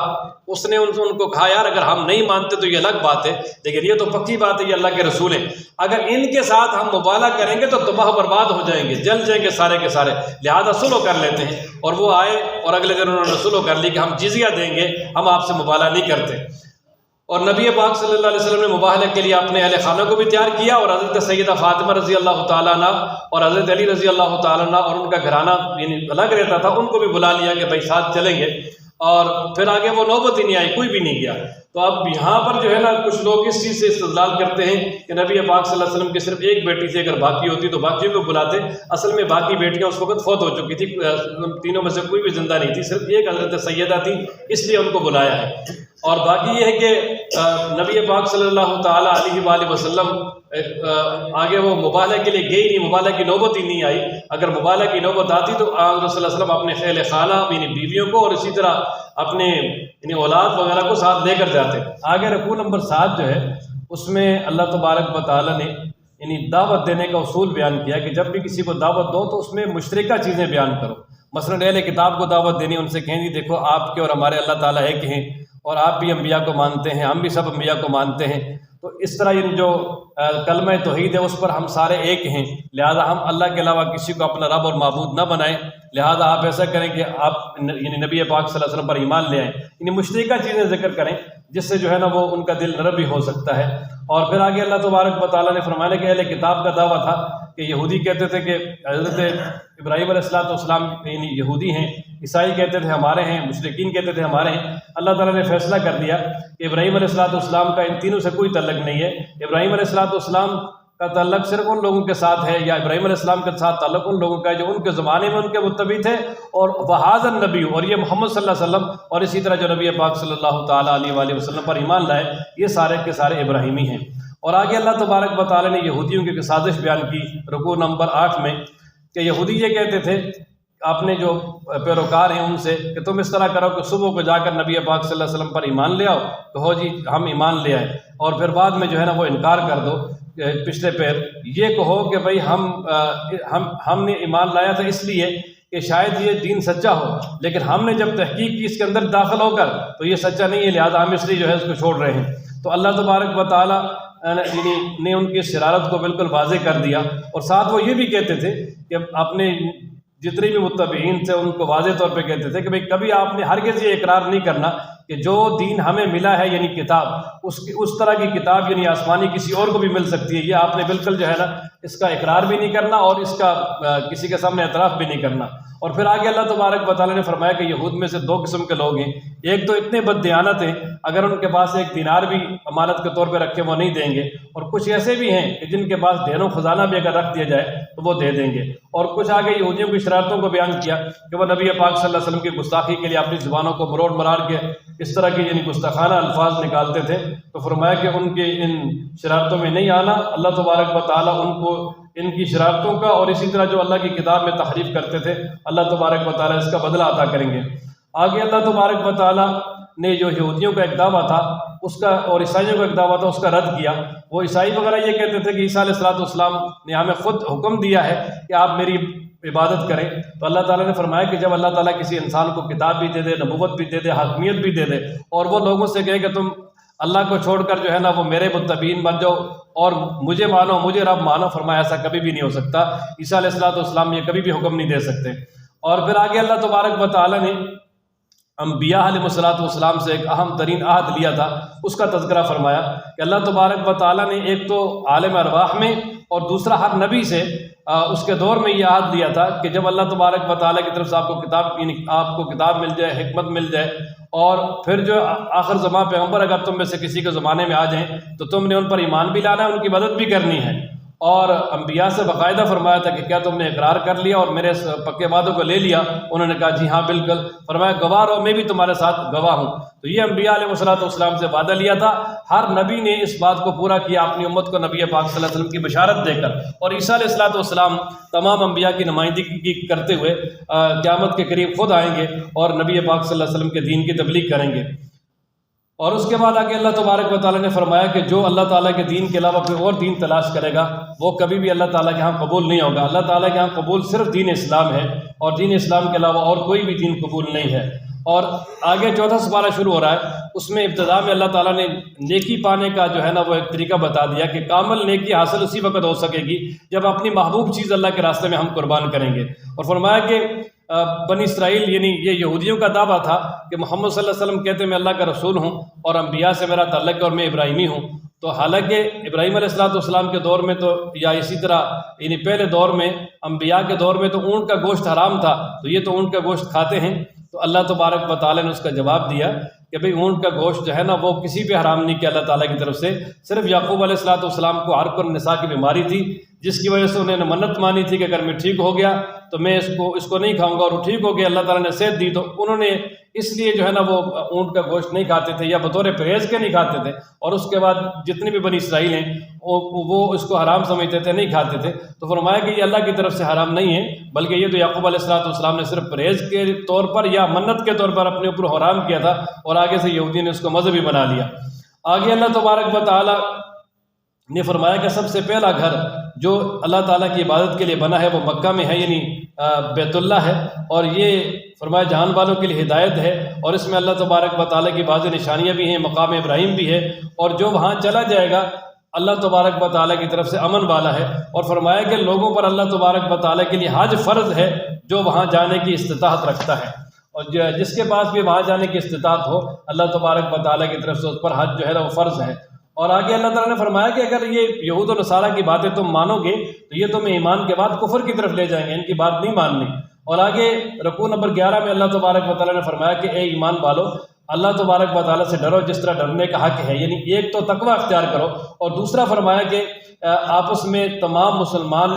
اس نے ان کو کہا یار اگر ہم نہیں مانتے تو یہ الگ بات ہے، لیکن یہ تو پکی بات ہے یہ اللہ کے رسول ہیں، اگر ان کے ساتھ ہم مبالغہ کریں گے تو تباہ برباد ہو جائیں گے، جل جائیں گے سارے کے سارے، لہذا صلح کر لیتے ہیں۔ اور وہ آئے اور اگلے دن انہوں نے صلح کر لی کہ ہم جزیہ دیں گے، ہم آپ سے مبالغہ نہیں کرتے۔ اور نبی پاک صلی اللہ علیہ وسلم نے مباہلے کے لیے اپنے اہل خانہ کو بھی تیار کیا، اور حضرت سیدہ فاطمہ رضی اللہ تعالیٰ عنہ اور حضرت علی رضی اللہ تعالیٰ عنہ اور ان کا گھرانہ یعنی الگ رہتا تھا، ان کو بھی بلا لیا کہ بھائی ساتھ چلیں گے۔ اور پھر آگے وہ نوبت ہی نہیں آئی، کوئی بھی نہیں گیا۔ تو اب یہاں پر جو ہے نا کچھ لوگ اس چیز سے استدلال کرتے ہیں کہ نبی پاک صلی اللہ علیہ وسلم کی صرف ایک بیٹی تھی، اگر باقی ہوتی تو باقیوں کو بلاتے۔ اصل میں باقی بیٹیاں اس وقت فوت ہو چکی تھی، تینوں میں سے کوئی بھی زندہ نہیں تھی، صرف ایک حضرت سیدہ تھی، اس لیے ان کو بلایا ہے۔ اور باقی یہ ہے کہ نبی پاک صلی اللہ تعالیٰ علیہ وآلہ وسلم آگے وہ مبالغہ کے لیے گئی نہیں، مبالغہ کی نوبت ہی نہیں آئی۔ اگر مبالغہ کی نوبت آتی تو آپ صلی اللہ علیہ وسلم اپنے خیل خالہ یعنی بیویوں کو اور اسی طرح اپنے یعنی اولاد وغیرہ کو ساتھ لے کر جاتے۔ آگے رکوع نمبر 7 جو ہے اس میں اللہ تبارک و تعالیٰ نے یعنی دعوت دینے کا اصول بیان کیا کہ جب بھی کسی کو دعوت دو تو اس میں مشترکہ چیزیں بیان کرو۔ مثلاً اہل کتاب کو دعوت دینی، ان سے کہیں جی دیکھو آپ کے اور ہمارے اللہ تعالیٰ ایک ہیں، اور آپ بھی انبیاء کو مانتے ہیں، ہم بھی سب انبیاء کو مانتے ہیں، تو اس طرح یعنی جو کلمہ توحید ہے اس پر ہم سارے ایک ہیں، لہذا ہم اللہ کے علاوہ کسی کو اپنا رب اور معبود نہ بنائیں، لہذا آپ ایسا کریں کہ آپ یعنی نبی پاک صلی اللہ علیہ وسلم پر ایمان لے آئیں، یعنی مشترکہ چیزیں ذکر کریں جس سے جو ہے نا وہ ان کا دل نرم بھی ہو سکتا ہے۔ اور پھر آگے اللہ تبارک و تعالیٰ نے فرمایا کہ اہل کتاب کا دعویٰ تھا کہ یہودی کہتے تھے کہ حضرت ابراہیم علیہ السلام یعنی یہودی ہیں، عیسائی کہتے تھے ہمارے ہیں، مشرکین کہتے تھے ہمارے ہیں۔ اللہ تعالیٰ نے فیصلہ کر دیا کہ ابراہیم علیہ السلام کا ان تینوں سے کوئی تعلق نہیں ہے، ابراہیم علیہ السلام کا تعلق صرف ان لوگوں کے ساتھ ہے، یا ابراہیم علیہ السلام کے ساتھ تعلق ان لوگوں کا ہے جو ان کے زمانے میں ان کے متبع تھے، اور وہذا النبی، اور یہ محمد صلی اللہ علیہ وسلم اور اسی طرح جو نبی پاک صلی اللہ تعالیٰ علیہ وآلہ وسلم پر ایمان لائے، یہ سارے کے سارے ابراہیمی ہیں۔ اور آگے اللہ تبارک و تعالیٰ نے یہودیوں کی ایک سازش بیان کی رکوع نمبر 8 میں کہ یہودی یہ کہتے تھے اپنے جو پیروکار ہیں ان سے کہ تم اس طرح کرو کہ صبح کو جا کر نبی پاک صلی اللہ علیہ وسلم پر ایمان لے آؤ، کہو جی ہم ایمان لے آئے، اور پھر بعد میں جو ہے نا وہ انکار کر دو پچھلے پیر، یہ کہو کہ بھئی ہم نے ایمان لایا تھا اس لیے کہ شاید یہ دین سچا ہو، لیکن ہم نے جب تحقیق کی اس کے اندر داخل ہو کر تو یہ سچا نہیں ہے، لہذا ہم اس لیے جو ہے اس کو چھوڑ رہے ہیں۔ تو اللہ تبارک و تعالیٰ نے ان کی شرارت کو بالکل واضح کر دیا، اور ساتھ وہ یہ بھی کہتے تھے کہ اپنے جتنے بھی متبعین تھے ان کو واضح طور پہ کہتے تھے کہ بھئی کبھی آپ نے ہرگز یہ اقرار نہیں کرنا کہ جو دین ہمیں ملا ہے یعنی کتاب، اس طرح کی کتاب یعنی آسمانی کسی اور کو بھی مل سکتی ہے، یہ آپ نے بالکل جو ہے نا اس کا اقرار بھی نہیں کرنا اور اس کا کسی کے سامنے اعتراف بھی نہیں کرنا۔ اور پھر آگے اللہ تبارک و تعالیٰ نے فرمایا کہ یہود میں سے 2 قسم کے لوگ ہیں، ایک تو اتنے بددیانت ہیں اگر ان کے پاس 1 دینار بھی امانت کے طور پہ رکھے وہ نہیں دیں گے، اور کچھ ایسے بھی ہیں کہ جن کے پاس دینوں خزانہ بھی اگر رکھ دیا جائے تو وہ دے دیں گے۔ اور کچھ آگے یہودیوں کی شرارتوں کو بیان کیا کہ وہ نبی پاک صلی اللہ علیہ وسلم کی گستاخی کے لیے اپنی زبانوں کو مروڑ مرار کے اس طرح کی یعنی گستاخانہ الفاظ نکالتے تھے، تو فرمایا کہ ان کے ان شرارتوں میں نہیں آنا، اللہ تبارک و تعالیٰ ان کو ان کی شرارتوں کا اور اسی طرح جو اللہ کی کتاب میں تحریف کرتے تھے اللہ تبارک و تعالیٰ اس کا بدلہ عطا کریں گے۔ آگے اللہ تبارک و تعالیٰ نے جو یہودیوں کا ایک دعویٰ تھا اس کا اور عیسائیوں کا ایک دعویٰ تھا اس کا رد کیا۔ وہ عیسائی وغیرہ یہ کہتے تھے کہ عیسیٰ علیہ السلام نے ہمیں خود حکم دیا ہے کہ آپ میری عبادت کریں، تو اللہ تعالیٰ نے فرمایا کہ جب اللہ تعالیٰ کسی انسان کو کتاب بھی دے دے، نبوت بھی دے دے، حاکمیت بھی دے دے، اور وہ لوگوں سے کہے کہ تم اللہ کو چھوڑ کر جو ہے نا وہ میرے متبعین بن جاؤ اور مجھے مانو، مجھے رب مانو، فرمایا ایسا کبھی بھی نہیں ہو سکتا۔ عیسیٰ علیہ السلام یہ کبھی بھی حکم نہیں دے سکتے۔ اور پھر آگے اللہ تبارک و تعالیٰ نے انبیاء علیہ السلام سے ایک اہم ترین عہد لیا تھا، اس کا تذکرہ فرمایا کہ اللہ تبارک و تعالیٰ نے ایک تو عالم ارواح میں اور دوسرا ہر نبی سے اس کے دور میں یہ عہد لیا تھا کہ جب اللہ تبارک و تعالیٰ کی طرف سے آپ کو کتاب مل جائے، حکمت مل جائے، اور پھر جو آخر زمان پیغمبر اگر تم میں سے کسی کے زمانے میں آ جائیں تو تم نے ان پر ایمان بھی لانا ہے، ان کی مدد بھی کرنی ہے۔ اور انبیاء سے باقاعدہ فرمایا تھا کہ کیا تم نے اقرار کر لیا اور میرے پکے وعدوں کو لے لیا؟ انہوں نے کہا جی ہاں بالکل۔ فرمایا گواہ رہو، میں بھی تمہارے ساتھ گواہ ہوں۔ تو یہ انبیاء علیہ السلام سے وعدہ لیا تھا، ہر نبی نے اس بات کو پورا کیا اپنی امت کو نبی پاک صلی اللہ علیہ وسلم کی بشارت دے کر، اور عیسیٰ علیہ السلام تمام انبیاء کی نمائندگی کرتے ہوئے قیامت کے قریب خود آئیں گے اور نبی پاک صلی اللہ علیہ وسلم کے دین کی تبلیغ کریں گے۔ اور اس کے بعد آگے اللہ تبارک و تعالیٰ نے فرمایا کہ جو اللہ تعالیٰ کے دین کے علاوہ کوئی اور دین تلاش کرے گا وہ کبھی بھی اللہ تعالیٰ کے ہاں قبول نہیں ہوگا۔ اللہ تعالیٰ کے ہاں قبول صرف دین اسلام ہے، اور دین اسلام کے علاوہ اور کوئی بھی دین قبول نہیں ہے۔ اور آگے 14 سپارہ شروع ہو رہا ہے، اس میں ابتدا میں اللہ تعالیٰ نے نیکی پانے کا جو ہے نا وہ ایک طریقہ بتا دیا کہ کامل نیکی حاصل اسی وقت ہو سکے گی جب اپنی محبوب چیز اللہ کے راستے میں ہم قربان کریں گے۔ اور فرمایا کہ بنی اسرائیل یعنی یہ یہودیوں کا دعویٰ تھا کہ محمد صلی اللہ علیہ وسلم کہتے ہیں میں اللہ کا رسول ہوں اور انبیاء سے میرا تعلق ہے اور میں ابراہیمی ہوں۔ تو حالانکہ ابراہیم علیہ السلام کے دور میں تو یا اسی طرح یعنی پہلے دور میں انبیاء کے دور میں تو اونٹ کا گوشت حرام تھا، تو یہ تو اونٹ کا گوشت کھاتے ہیں۔ تو اللہ تبارک و تعالیٰ نے اس کا جواب دیا کہ بھئی اونٹ کا گوشت جو ہے نا وہ کسی پہ حرام نہیں کیا اللہ تعالیٰ کی طرف سے، صرف یعقوب علیہ السلام کو عرق النساء کی بیماری تھی جس کی وجہ سے انہوں نے منت مانی تھی کہ اگر میں ٹھیک ہو گیا تو میں اس کو نہیں کھاؤں گا، اور وہ ٹھیک ہو گیا، اللہ تعالیٰ نے صحت دی، تو انہوں نے اس لیے جو ہے نا وہ اونٹ کا گوشت نہیں کھاتے تھے یا بطور پرہیز کے نہیں کھاتے تھے، اور اس کے بعد جتنے بھی بنی اسرائیل ہیں وہ اس کو حرام سمجھتے تھے، نہیں کھاتے تھے۔ تو فرمایا کہ یہ اللہ کی طرف سے حرام نہیں ہے، بلکہ یہ تو یعقوب علیہ السلام نے صرف پرہیز کے طور پر یا منت کے طور پر اپنے اوپر حرام کیا تھا، اور آگے سے یہودی نے اس کو مذہبی بنا لیا۔ آگے اللہ تبارک و تعالیٰ نے فرمایا کہ سب سے پہلا گھر جو اللہ تعالیٰ کی عبادت کے لیے بنا ہے وہ مکہ میں ہے، یعنی بیت اللہ ہے، اور یہ فرمایا جہان والوں کے لیے ہدایت ہے، اور اس میں اللہ تبارک و تعالیٰ کی بعض نشانیاں بھی ہیں، مقام ابراہیم بھی ہے، اور جو وہاں چلا جائے گا اللہ تبارک و تعالیٰ کی طرف سے امن والا ہے۔ اور فرمایا کہ لوگوں پر اللہ تبارک و تعالیٰ کے لیے حج فرض ہے جو وہاں جانے کی استطاعت رکھتا ہے، اور جس کے پاس بھی وہاں جانے کی استطاعت ہو اللہ تبارک و تعالیٰ کی طرف سے اس پر حج جو ہے نا وہ فرض ہے۔ اور آگے اللہ تعالیٰ نے فرمایا کہ اگر یہ یہود و نصارہ کی باتیں تم مانو گے تو یہ تمہیں ایمان کے بعد کفر کی طرف لے جائیں گے، ان کی بات نہیں ماننی۔ اور آگے رکوع نمبر 11 میں اللہ تبارک و تعالیٰ نے فرمایا کہ اے ایمان والو، اللہ تبارک و تعالیٰ سے ڈرو جس طرح ڈرنے کا حق ہے، یعنی ایک تو تقوی اختیار کرو، اور دوسرا فرمایا کہ آپس میں تمام مسلمان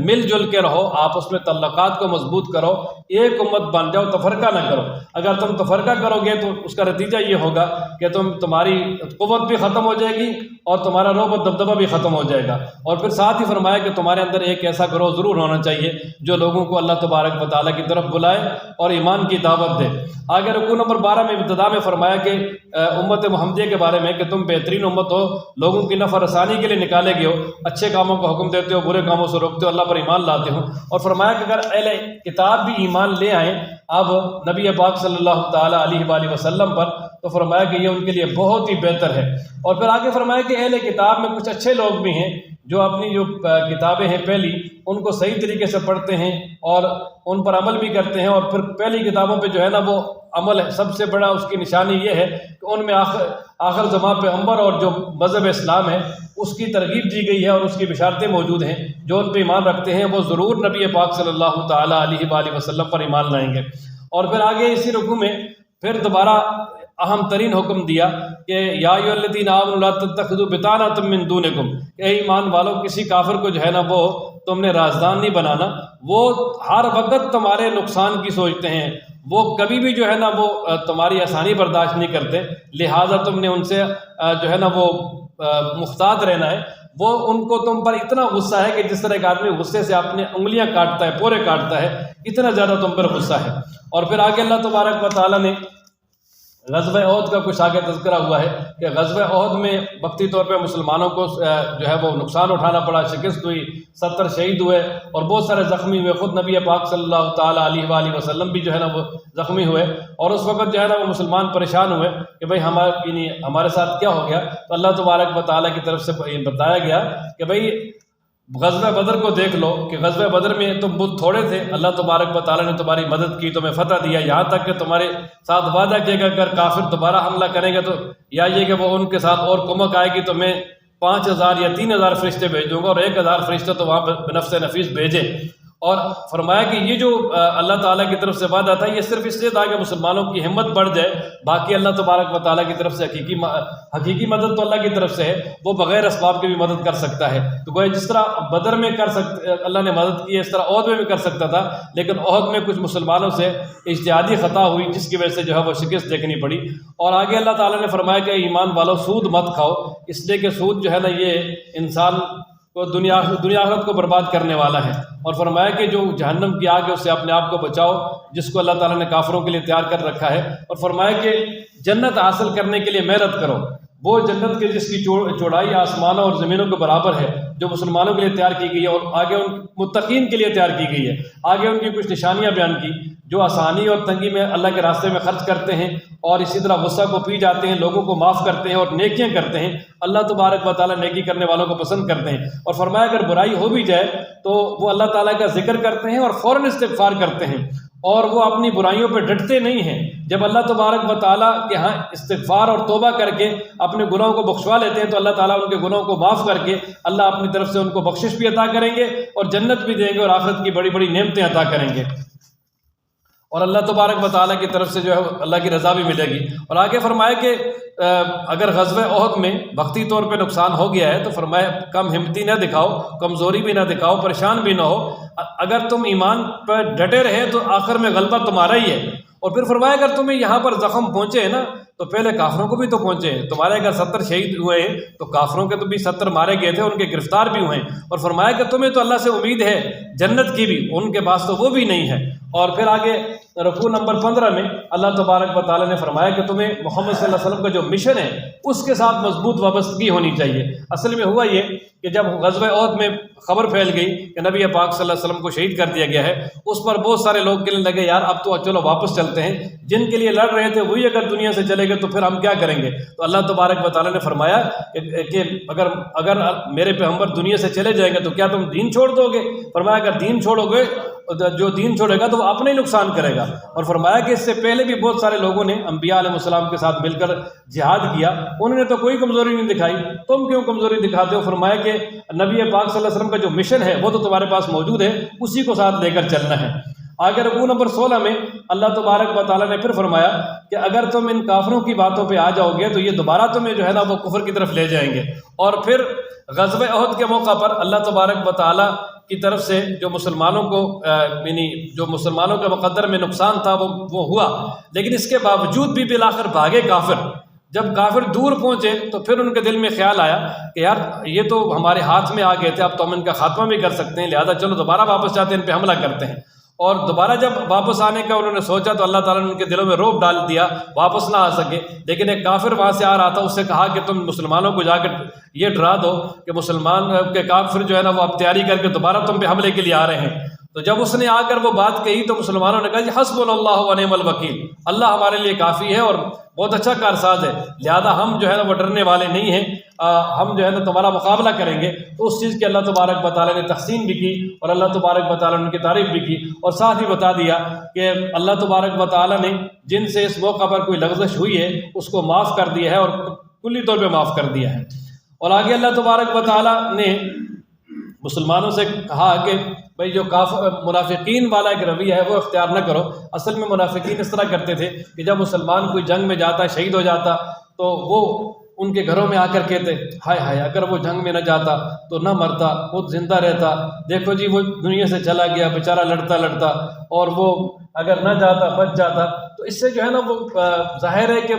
مل جل کے رہو، آپس میں تعلقات کو مضبوط کرو، ایک امت بن جاؤ، تفرقہ نہ کرو۔ اگر تم تفرقہ کرو گے تو اس کا نتیجہ یہ ہوگا کہ تمہاری قوت بھی ختم ہو جائے گی اور تمہارا رعب و دبدبہ بھی ختم ہو جائے گا۔ اور پھر ساتھ ہی فرمایا کہ تمہارے اندر ایک ایسا گروہ ضرور ہونا چاہیے جو لوگوں کو اللہ تبارک و تعالیٰ کی طرف بلائے اور ایمان کی دعوت دے۔ آگے رکوع نمبر 12 میں ابتدا میں فرمایا کہ امت محمدیہ کے بارے میں کہ تم بہترین امت ہو، لوگوں کی نفع رسانی کے لیے نکالے گئے ہو، اچھے کاموں کو حکم دیتے ہو، برے کاموں سے روکتے ہو، اللہ پر ایمان لاتے ہو۔ اور فرمایا کہ اگر اہل کتاب بھی ایمان لے آئیں اب نبی پاک صلی اللہ تعالیٰ علیہ وآلہ وسلم پر، تو فرمایا کہ یہ ان کے لیے بہت ہی بہتر ہے۔ اور پھر آگے فرمایا کہ اہل کتاب میں کچھ اچھے لوگ بھی ہیں جو اپنی جو کتابیں ہیں پہلی ان کو صحیح طریقے سے پڑھتے ہیں اور ان پر عمل بھی کرتے ہیں، اور پھر پہلی کتابوں پہ جو ہے نا وہ عمل ہے۔ سب سے بڑا اس کی نشانی یہ ہے کہ ان میں آخر زمان پیغمبر اور جو مذہب اسلام ہے اس کی ترغیب دی گئی ہے اور اس کی بشارتیں موجود ہیں۔ جو ان پہ ایمان رکھتے ہیں وہ ضرور نبی پاک صلی اللہ تعالیٰ علیہ وآلہ وسلم پر ایمان لائیں گے۔ اور پھر آگے اسی رکوع میں پھر دوبارہ اہم ترین حکم دیا کہ یا ایھا الذین آمنوا لا تتخذوا بطانۃ من دونکم، کہ اے ایمان والو کسی کافر کو جو ہے نا وہ تم نے رازدان نہیں بنانا، وہ ہر وقت تمہارے نقصان کی سوچتے ہیں، وہ کبھی بھی جو ہے نا وہ تمہاری آسانی برداشت نہیں کرتے، لہٰذا تم نے ان سے جو ہے نا وہ محتاط رہنا ہے۔ وہ ان کو تم پر اتنا غصہ ہے کہ جس طرح ایک آدمی غصے سے اپنے انگلیاں کاٹتا ہے، پورے کاٹتا ہے، اتنا زیادہ تم پر غصہ ہے۔ اور پھر آگے اللہ تبارک و تعالیٰ نے غزوہ احد کا کچھ آگے تذکرہ ہوا ہے کہ غزوہ احد میں وقتی طور پہ مسلمانوں کو جو ہے وہ نقصان اٹھانا پڑا، شکست ہوئی، 70 شہید ہوئے اور بہت سارے زخمی ہوئے، خود نبی پاک صلی اللہ تعالیٰ علیہ وآلہ وسلم بھی جو ہے نا وہ زخمی ہوئے، اور اس وقت جو ہے نا وہ مسلمان پریشان ہوئے کہ بھئی ہمارے ساتھ کیا ہو گیا۔ تو اللہ تبارک و تعالیٰ کی طرف سے بتایا گیا کہ بھئی غزوہ بدر کو دیکھ لو کہ غزوہ بدر میں تم بت تھوڑے تھے، اللہ تبارک و تعالیٰ نے تمہاری مدد کی، تمہیں فتح دیا، یہاں تک کہ تمہارے ساتھ وعدہ کیا کہ اگر کافر دوبارہ حملہ کریں گے تو یا یہ کہ وہ ان کے ساتھ اور کمک آئے گی تو میں 5000 یا 3000 فرشتے بھیج دوں گا، اور 1000 فرشتے تو وہاں بنفس نفیس بھیجے۔ اور فرمایا کہ یہ جو اللہ تعالیٰ کی طرف سے وعدہ تھا یہ صرف اس لیے تھا کہ مسلمانوں کی ہمت بڑھ جائے، باقی اللہ تبارک و تعالیٰ کی طرف سے حقیقی مدد تو اللہ کی طرف سے ہے، وہ بغیر اسباب کے بھی مدد کر سکتا ہے۔ تو گویا جس طرح بدر میں اللہ نے مدد کی اس طرح احد میں بھی کر سکتا تھا، لیکن احد میں کچھ مسلمانوں سے اجتہادی خطا ہوئی جس کی وجہ سے جو ہے وہ شکست دیکھنی پڑی۔ اور آگے اللہ تعالیٰ نے فرمایا کہ ایمان والو سود مت کھاؤ، اس لیے کہ سود جو ہے نا یہ انسان کو دنیا آخرت کو برباد کرنے والا ہے۔ اور فرمایا کہ جو جہنم کی آگ ہے اس سے اپنے آپ کو بچاؤ جس کو اللہ تعالیٰ نے کافروں کے لیے تیار کر رکھا ہے۔ اور فرمایا کہ جنت حاصل کرنے کے لیے محنت کرو، وہ جنت کے جس کی چوڑائی آسمانوں اور زمینوں کے برابر ہے جو مسلمانوں کے لیے تیار کی گئی ہے، اور آگے ان متقین کے لیے تیار کی گئی ہے۔ آگے ان کی کچھ نشانیاں بیان کی جو آسانی اور تنگی میں اللہ کے راستے میں خرچ کرتے ہیں اور اسی طرح غصہ کو پی جاتے ہیں، لوگوں کو معاف کرتے ہیں اور نیکیاں کرتے ہیں، اللہ تبارک و تعالیٰ نیکی کرنے والوں کو پسند کرتے ہیں۔ اور فرمایا اگر برائی ہو بھی جائے تو وہ اللہ تعالیٰ کا ذکر کرتے ہیں اور فوراً استغفار کرتے ہیں، اور وہ اپنی برائیوں پہ ڈٹتے نہیں ہیں۔ جب اللہ تبارک و تعالیٰ کے ہاں استغفار اور توبہ کر کے اپنے گناہوں کو بخشوا لیتے ہیں تو اللہ تعالیٰ ان کے گناہوں کو معاف کر کے اللہ اپنی طرف سے ان کو بخشش بھی عطا کریں گے اور جنت بھی دیں گے اور آخرت کی بڑی بڑی نعمتیں عطا کریں گے۔ اور اللہ تبارک و تعالیٰ کی طرف سے جو ہے اللہ کی رضا بھی ملے گی۔ اور آگے فرمایا کہ اگر غزوہ احد میں وقتی طور پہ نقصان ہو گیا ہے تو فرمایا کم ہمتی نہ دکھاؤ، کمزوری بھی نہ دکھاؤ، پریشان بھی نہ ہو، اگر تم ایمان پر ڈٹے رہے تو آخر میں غلبہ تمہارا ہی ہے۔ اور پھر فرمایا اگر تمہیں یہاں پر زخم پہنچے ہیں نا تو پہلے کافروں کو بھی تو پہنچے ہیں، تمہارے اگر 70 شہید ہوئے ہیں تو کافروں کے تو بھی 70 مارے گئے تھے، ان کے گرفتار بھی ہوئے ہیں۔ اور فرمایا کہ تمہیں تو اللہ سے امید ہے جنت کی بھی، ان کے پاس تو وہ بھی نہیں ہے۔ اور پھر آگے رکوع نمبر 15 میں اللہ تبارک و تعالیٰ نے فرمایا کہ تمہیں محمد صلی اللہ علیہ وسلم کا جو مشن ہے اس کے ساتھ مضبوط وابستگی ہونی چاہیے۔ اصل میں ہوا یہ کہ جب غزوہ احد میں خبر پھیل گئی کہ نبی پاک صلی اللہ علیہ وسلم کو شہید کر دیا گیا ہے، اس پر بہت سارے لوگ کہنے لگے یار اب تو چلو واپس چلتے ہیں، جن کے لیے لڑ رہے تھے وہی اگر دنیا سے چلے گئے تو پھر ہم کیا کریں گے؟ تو اللہ تبارک و تعالیٰ نے فرمایا کہ اگر میرے پیغمبر دنیا سے چلے جائیں گے تو کیا تم دین چھوڑ دو گے؟ فرمایا اگر دین چھوڑو گے، جو دین چھوڑے گا تو وہ اپنے ہی نقصان کرے گا۔ اور فرمایا کہ اس سے پہلے بھی بہت سارے لوگوں نے انبیاء علیہ السلام کے ساتھ مل کر جہاد کیا، انہوں نے تو کوئی کمزوری نہیں دکھائی، تم کیوں کمزوری دکھاتے ہو؟ فرمایا کہ نبی پاک صلی اللہ علیہ وسلم کا جو مشن ہے وہ تو تمہارے پاس موجود ہے، اسی کو ساتھ لے کر چلنا ہے۔ آگے رکوع نمبر 16 میں اللہ تبارک و تعالیٰ نے پھر فرمایا کہ اگر تم ان کافروں کی باتوں پہ آ جاؤ گے تو یہ دوبارہ تمہیں جو ہے نا وہ کفر کی طرف لے جائیں گے۔ اور پھر غزوہ احد کے موقع پر اللہ تبارک و تعالیٰ کی طرف سے جو مسلمانوں کو یعنی جو مسلمانوں کے مقدر میں نقصان تھا وہ ہوا، لیکن اس کے باوجود بھی بالآخر بھاگے کافر۔ جب کافر دور پہنچے تو پھر ان کے دل میں خیال آیا کہ یار یہ تو ہمارے ہاتھ میں آ گئے تھے، اب تو ہم ان کا خاتمہ بھی کر سکتے ہیں، لہذا چلو دوبارہ واپس جاتے ہیں، ان پہ حملہ کرتے ہیں۔ اور دوبارہ جب واپس آنے کا انہوں نے سوچا تو اللہ تعالیٰ نے ان کے دلوں میں رعب ڈال دیا، واپس نہ آ سکے۔ لیکن ایک کافر وہاں سے آ رہا تھا، اس سے کہا کہ تم مسلمانوں کو جا کر یہ ڈرا دو کہ مسلمان کے کافر جو ہے نا وہ اب تیاری کر کے دوبارہ تم پہ حملے کے لیے آ رہے ہیں۔ تو جب اس نے آ کر وہ بات کہی تو مسلمانوں نے کہا جی حسبنا اللہ و نعم الوکیل، اللہ ہمارے لیے کافی ہے اور بہت اچھا کارساز ہے، لہذا ہم جو ہے نا وہ ڈرنے والے نہیں ہیں، ہم جو ہے نا تمہارا مقابلہ کریں گے۔ تو اس چیز کی اللہ تبارک و تعالیٰ نے تحسین بھی کی اور اللہ تبارک و تعالیٰ نے ان کی تعریف بھی کی، اور ساتھ ہی بتا دیا کہ اللہ تبارک و تعالیٰ نے جن سے اس موقع پر کوئی لغزش ہوئی ہے اس کو معاف کر دیا ہے اور کلی طور پہ معاف کر دیا ہے۔ اور آگے اللہ تبارک و تعالیٰ نے مسلمانوں سے کہا کہ بھئی جو منافقین والا ایک رویہ ہے وہ اختیار نہ کرو۔ اصل میں منافقین اس طرح کرتے تھے کہ جب مسلمان کوئی جنگ میں جاتا، شہید ہو جاتا، تو وہ ان کے گھروں میں آ کر کہتے ہائے ہائے اگر وہ جنگ میں نہ جاتا تو نہ مرتا، وہ زندہ رہتا، دیکھو جی وہ دنیا سے چلا گیا بیچارہ لڑتا لڑتا، اور وہ اگر نہ جاتا بچ جاتا۔ تو اس سے جو ہے نا وہ ظاہر ہے کہ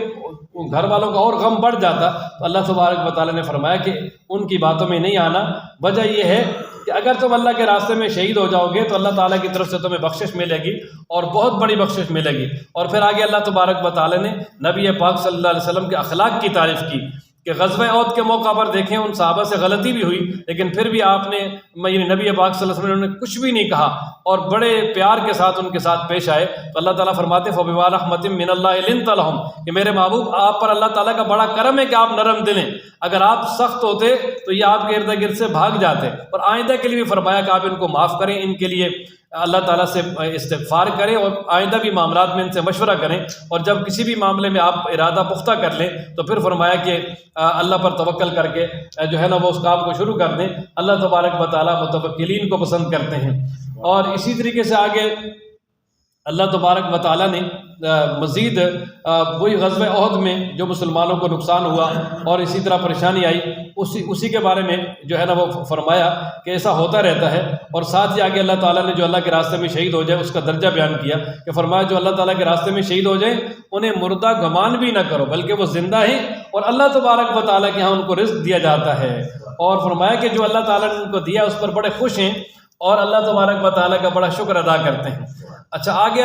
گھر والوں کا اور غم بڑھ جاتا۔ تو اللہ تبارک و تعالیٰ نے فرمایا کہ ان کی باتوں میں نہیں آنا، وجہ یہ ہے کہ اگر تم اللہ کے راستے میں شہید ہو جاؤ گے تو اللہ تعالیٰ کی طرف سے تمہیں بخشش ملے گی اور بہت بڑی بخشش ملے گی۔ اور پھر آگے اللہ تبارک و تعالیٰ نے نبی پاک صلی اللہ علیہ وسلم کے اخلاق کی تعریف کی کہ غزوہ احد کے موقع پر دیکھیں ان صحابہ سے غلطی بھی ہوئی، لیکن پھر بھی آپ نے یعنی نبی پاک صلی اللہ علیہ وسلم نے کچھ بھی نہیں کہا اور بڑے پیار کے ساتھ ان کے ساتھ پیش آئے۔ تو اللہ تعالیٰ فرماتے فَبِمَا رَحْمَةٍ مِّنَ اللَّهِ لِنتَ لَهُمْ کہ میرے محبوب آپ پر اللہ تعالیٰ کا بڑا کرم ہے کہ آپ نرم دل ہیں، اگر آپ سخت ہوتے تو یہ آپ کے ارد گرد سے بھاگ جاتے۔ اور آئندہ کے لیے بھی فرمایا کہ آپ ان کو معاف کریں، ان کے لیے اللہ تعالیٰ سے استغفار کریں اور آئندہ بھی معاملات میں ان سے مشورہ کریں، اور جب کسی بھی معاملے میں آپ ارادہ پختہ کر لیں تو پھر فرمایا کہ اللہ پر توکل کر کے جو ہے نا وہ اس کام کو شروع کر دیں۔ اللہ تبارک و تعالیٰ متوکلین کو پسند کرتے ہیں۔ اور اسی طریقے سے آگے اللہ تبارک و تعالیٰ نے مزید وہی غزوہ احد میں جو مسلمانوں کو نقصان ہوا اور اسی طرح پریشانی آئی اسی کے بارے میں جو ہے نا وہ فرمایا کہ ایسا ہوتا رہتا ہے۔ اور ساتھ ہی آگے اللہ تعالیٰ نے جو اللہ کے راستے میں شہید ہو جائے اس کا درجہ بیان کیا کہ فرمایا جو اللہ تعالیٰ کے راستے میں شہید ہو جائیں انہیں مردہ گمان بھی نہ کرو بلکہ وہ زندہ ہیں اور اللہ تبارک و تعالیٰ کے ہاں ان کو رزق دیا جاتا ہے۔ اور فرمایا کہ جو اللہ تعالیٰ نے ان کو دیا اس پر بڑے خوش ہیں اور اللہ تبارک و تعالیٰ کا بڑا شکر ادا کرتے ہیں۔ اچھا آگے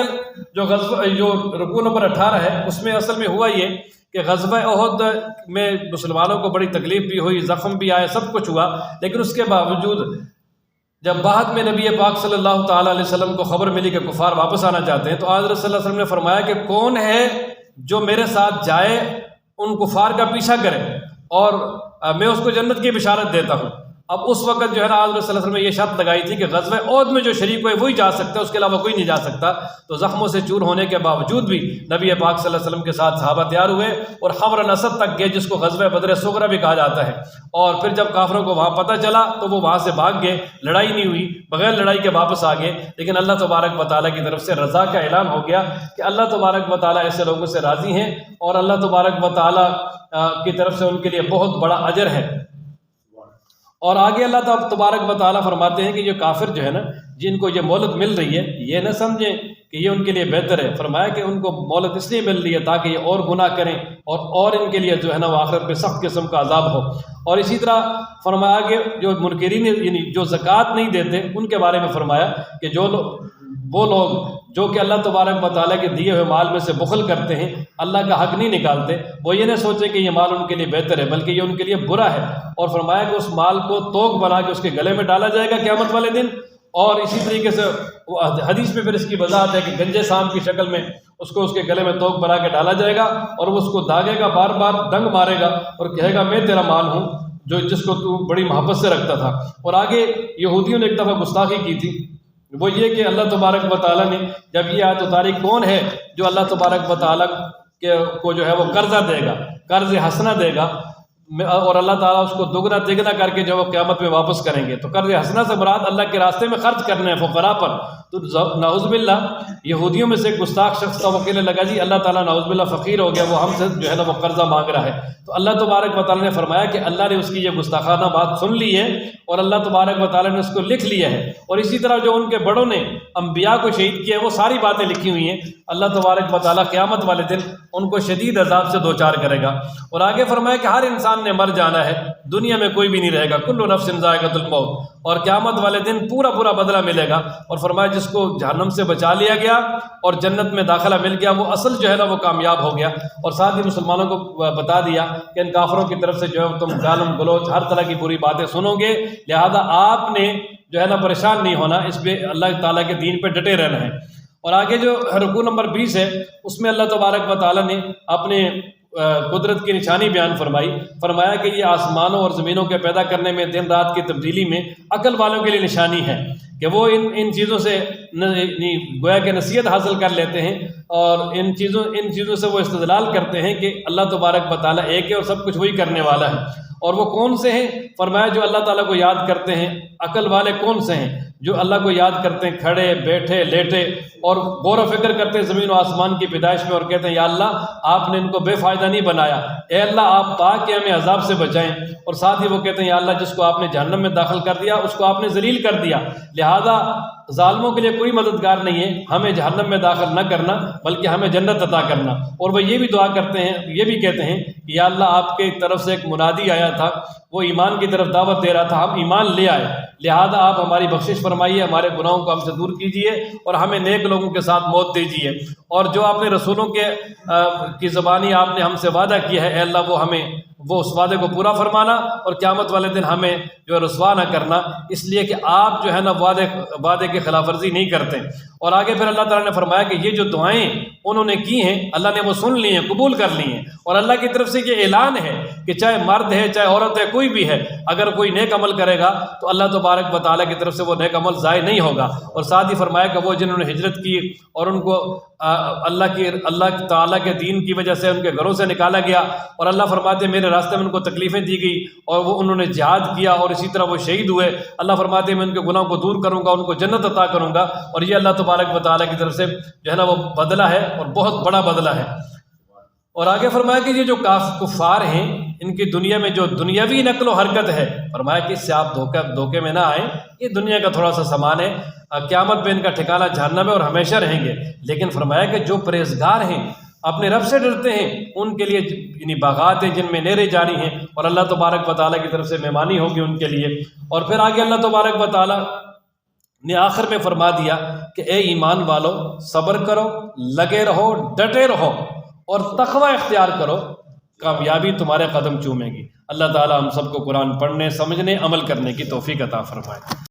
جو رکوع نمبر 18 ہے اس میں اصل میں ہوا یہ کہ غزوہ احد میں مسلمانوں کو بڑی تکلیف بھی ہوئی، زخم بھی آئے، سب کچھ ہوا، لیکن اس کے باوجود جب بعد میں نبی پاک صلی اللہ تعالیٰ علیہ وسلم کو خبر ملی کہ کفار واپس آنا چاہتے ہیں تو حضرت صلی اللہ علیہ وسلم نے فرمایا کہ کون ہے جو میرے ساتھ جائے ان کفار کا پیچھا کرے اور میں اس کو جنت کی بشارت دیتا ہوں۔ اب اس وقت جو ہے نا حضرت صلی اللہ علیہ وسلم نے یہ شرط لگائی تھی کہ غزوہ احد میں جو شریک ہوئے وہی جا سکتا ہے، اس کے علاوہ کوئی نہیں جا سکتا۔ تو زخموں سے چور ہونے کے باوجود بھی نبی پاک صلی اللہ علیہ وسلم کے ساتھ صحابہ تیار ہوئے اور حمر الاسد تک گئے، جس کو غزوہ بدر صغریٰ بھی کہا جاتا ہے۔ اور پھر جب کافروں کو وہاں پتہ چلا تو وہ وہاں سے بھاگ گئے، لڑائی نہیں ہوئی، بغیر لڑائی کے واپس آ گئے۔ لیکن اللہ تبارک و تعالیٰ کی طرف سے رضا کا اعلان ہو گیا کہ اللہ تبارک و تعالیٰ ایسے لوگوں سے راضی ہیں اور اللہ تبارک و تعالیٰ کی طرف سے ان کے لیے بہت بڑا اجر ہے۔ اور آگے اللہ تبارک و تعالیٰ فرماتے ہیں کہ یہ کافر جو ہے نا، جن کو یہ مہلت مل رہی ہے، یہ نہ سمجھیں کہ یہ ان کے لیے بہتر ہے۔ فرمایا کہ ان کو مہلت اس لیے مل رہی ہے تاکہ یہ اور گناہ کریں اور ان کے لیے جو ہے نا وہ آخرت پہ سخت قسم کا عذاب ہو۔ اور اسی طرح فرمایا کہ جو منکرین یعنی جو زکوٰۃ نہیں دیتے ان کے بارے میں فرمایا کہ وہ لوگ جو کہ اللہ تبارک و تعالیٰ کے دیے ہوئے مال میں سے بخل کرتے ہیں، اللہ کا حق نہیں نکالتے، وہ یہ نہ سوچیں کہ یہ مال ان کے لیے بہتر ہے بلکہ یہ ان کے لیے برا ہے۔ اور فرمایا کہ اس مال کو توق بنا کے اس کے گلے میں ڈالا جائے گا قیامت والے دن۔ اور اسی طریقے سے حدیث میں پھر اس کی وضاحت ہے کہ گنجے سام کی شکل میں اس کو اس کے گلے میں توق بنا کے ڈالا جائے گا اور وہ اس کو داغے گا، بار بار ڈنگ مارے گا اور کہے گا میں تیرا مال ہوں جس کو تو بڑی محبت سے رکھتا تھا۔ اور آگے یہودیوں نے ایک دفعہ گستاخی کی تھی، وہ یہ کہ اللہ تبارک و تعالیٰ نے جب یہ آیت اتاری کون ہے جو اللہ تبارک و تعالیٰ کو جو ہے وہ قرضہ دے گا، قرض حسنہ دے گا، اور اللہ تعالیٰ اس کو دگنا تگنا کر کے جو وہ قیامت میں واپس کریں گے۔ تو قرض حسنہ سے مراد اللہ کے راستے میں خرچ کرنے ہیں فقراء پر۔ تو نعوذ باللہ یہودیوں میں سے ایک گستاخ شخص کا وہ کہنے لگا جی اللہ تعالیٰ نعوذ باللہ فقیر ہو گیا، وہ ہم سے جو ہے نا وہ قرضہ مانگ رہا ہے۔ تو اللہ تبارک و تعالیٰ نے فرمایا کہ اللہ نے اس کی یہ گستاخانہ بات سن لی ہے اور اللہ تبارک و تعالیٰ نے اس کو لکھ لیا ہے۔ اور اسی طرح جو ان کے بڑوں نے انبیاء کو شہید کیا ہے وہ ساری باتیں لکھی ہوئی ہیں۔ اللہ تبارک و تعالیٰ قیامت والے دن ان کو شدید عذاب سے دوچار کرے گا۔ اور آگے فرمایا کہ ہر انسان نے مر جانا ہے، دنیا میں کوئی بھی نہیں رہے گا، کل نفس ذائقۃ الموت، اور قیامت والے دن پورا بدلہ ملے گا۔ اور فرمایا جس کو جہنم سے بچا لیا گیا اور جنت میں داخلہ مل گیا وہ اصل جو ہے نا وہ کامیاب ہو گیا۔ اور ساتھ ہی مسلمانوں کو بتا دیا کہ ان کافروں کی طرف سے جو ہے تم گالم گلوچ ہر طرح کی بری باتیں سنو گے، لہذا آپ نے جو ہے نا پریشان نہیں ہونا، اس پہ اللہ تعالیٰ کے دین پہ ڈٹے رہنا ہے۔ اور آگے جو رکوع نمبر 20 ہے اس میں اللہ تبارک و تعالیٰ نے اپنے قدرت کی نشانی بیان فرمایا کہ یہ آسمانوں اور زمینوں کے پیدا کرنے میں، دن رات کی تبدیلی میں عقل والوں کے لیے نشانی ہے کہ وہ ان چیزوں سے گویا کہ نصیحت حاصل کر لیتے ہیں اور ان چیزوں سے وہ استدلال کرتے ہیں کہ اللہ تبارک و تعالیٰ ایک ہے اور سب کچھ وہی کرنے والا ہے۔ اور وہ کون سے ہیں؟ فرمایا جو اللہ تعالیٰ کو یاد کرتے ہیں۔ عقل والے کون سے ہیں؟ جو اللہ کو یاد کرتے ہیں کھڑے بیٹھے لیٹے اور غور و فکر کرتے ہیں زمین و آسمان کی پیدائش میں، اور کہتے ہیں یا اللہ آپ نے ان کو بے فائدہ نہیں بنایا، اے اللہ آپ پاک کہ ہمیں عذاب سے بچائیں۔ اور ساتھ ہی وہ کہتے ہیں یا اللہ جس کو آپ نے جہنم میں داخل کر دیا اس کو آپ نے ذلیل کر دیا، لہذا ظالموں کے لیے کوئی مددگار نہیں ہے، ہمیں جہنم میں داخل نہ کرنا بلکہ ہمیں جنت عطا کرنا۔ اور وہ یہ بھی دعا کرتے ہیں، یہ بھی کہتے ہیں کہ یا اللہ آپ کے طرف سے ایک منادی آیا تھا، وہ ایمان کی طرف دعوت دے رہا تھا، ہم ایمان لے آئے، لہذا آپ ہماری بخشش فرمائیے، ہمارے گناہوں کو ہم سے دور کیجیے اور ہمیں نیک لوگوں کے ساتھ موت دیجیے۔ اور جو آپ نے رسولوں کی زبانی آپ نے ہم سے وعدہ کیا ہے، اے اللہ وہ اس وعدے کو پورا فرمانا اور قیامت والے دن ہمیں جو ہے رسوا نہ کرنا، اس لیے کہ آپ جو ہے نا وعدے کی خلاف ورزی نہیں کرتے۔ اور آگے پھر اللہ تعالیٰ نے فرمایا کہ یہ جو دعائیں انہوں نے کی ہیں اللہ نے وہ سن لی ہیں، قبول کر لی ہیں، اور اللہ کی طرف سے یہ اعلان ہے کہ چاہے مرد ہے چاہے عورت ہے کوئی بھی ہے، اگر کوئی نیک عمل کرے گا تو اللہ تبارک و تعالیٰ کی طرف سے وہ نیک عمل ضائع نہیں ہوگا۔ اور ساتھ ہی فرمایا کہ وہ جنہوں نے ہجرت کی اور ان کو اللہ تعالیٰ کے دین کی وجہ سے ان کے گھروں سے نکالا گیا، اور اللہ فرماتے ہیں میرے راستے میں ان کو تکلیفیں دی گئی اور وہ انہوں نے جہاد کیا اور اسی طرح وہ شہید ہوئے، اللہ فرماتے ہیں میں ان کے گناہوں کو دور کروں گا، ان کو جنت عطا کروں گا۔ اور یہ اللہ تبارک و تعالیٰ کی طرف سے جو ہے نا وہ بدلہ ہے اور بہت بڑا بدلہ ہے۔ اور آگے فرمایا کہ یہ جو کفار ہیں ان کی دنیا میں جو دنیاوی نقل و حرکت ہے، فرمایا کہ اس سے آپ دھوکے میں نہ آئیں، یہ دنیا کا تھوڑا سا سامان ہے، قیامت میں ان کا ٹھکانہ جہنم ہے اور ہمیشہ رہیں گے۔ لیکن فرمایا کہ جو پرہیزگار ہیں اپنے رب سے ڈرتے ہیں ان کے لیے یعنی باغات ہیں جن میں نہریں جاری ہیں، اور اللہ تبارک و تعالیٰ کی طرف سے مہمانی ہوگی ان کے لیے۔ اور پھر آگے اللہ تبارک و تعالیٰ نے آخر میں فرما دیا کہ اے ایمان والو صبر کرو، لگے رہو، ڈٹے رہو اور تقوی اختیار کرو، کامیابی تمہارے قدم چومے گی۔ اللہ تعالیٰ ہم سب کو قرآن پڑھنے، سمجھنے، عمل کرنے کی توفیق عطا فرمائے۔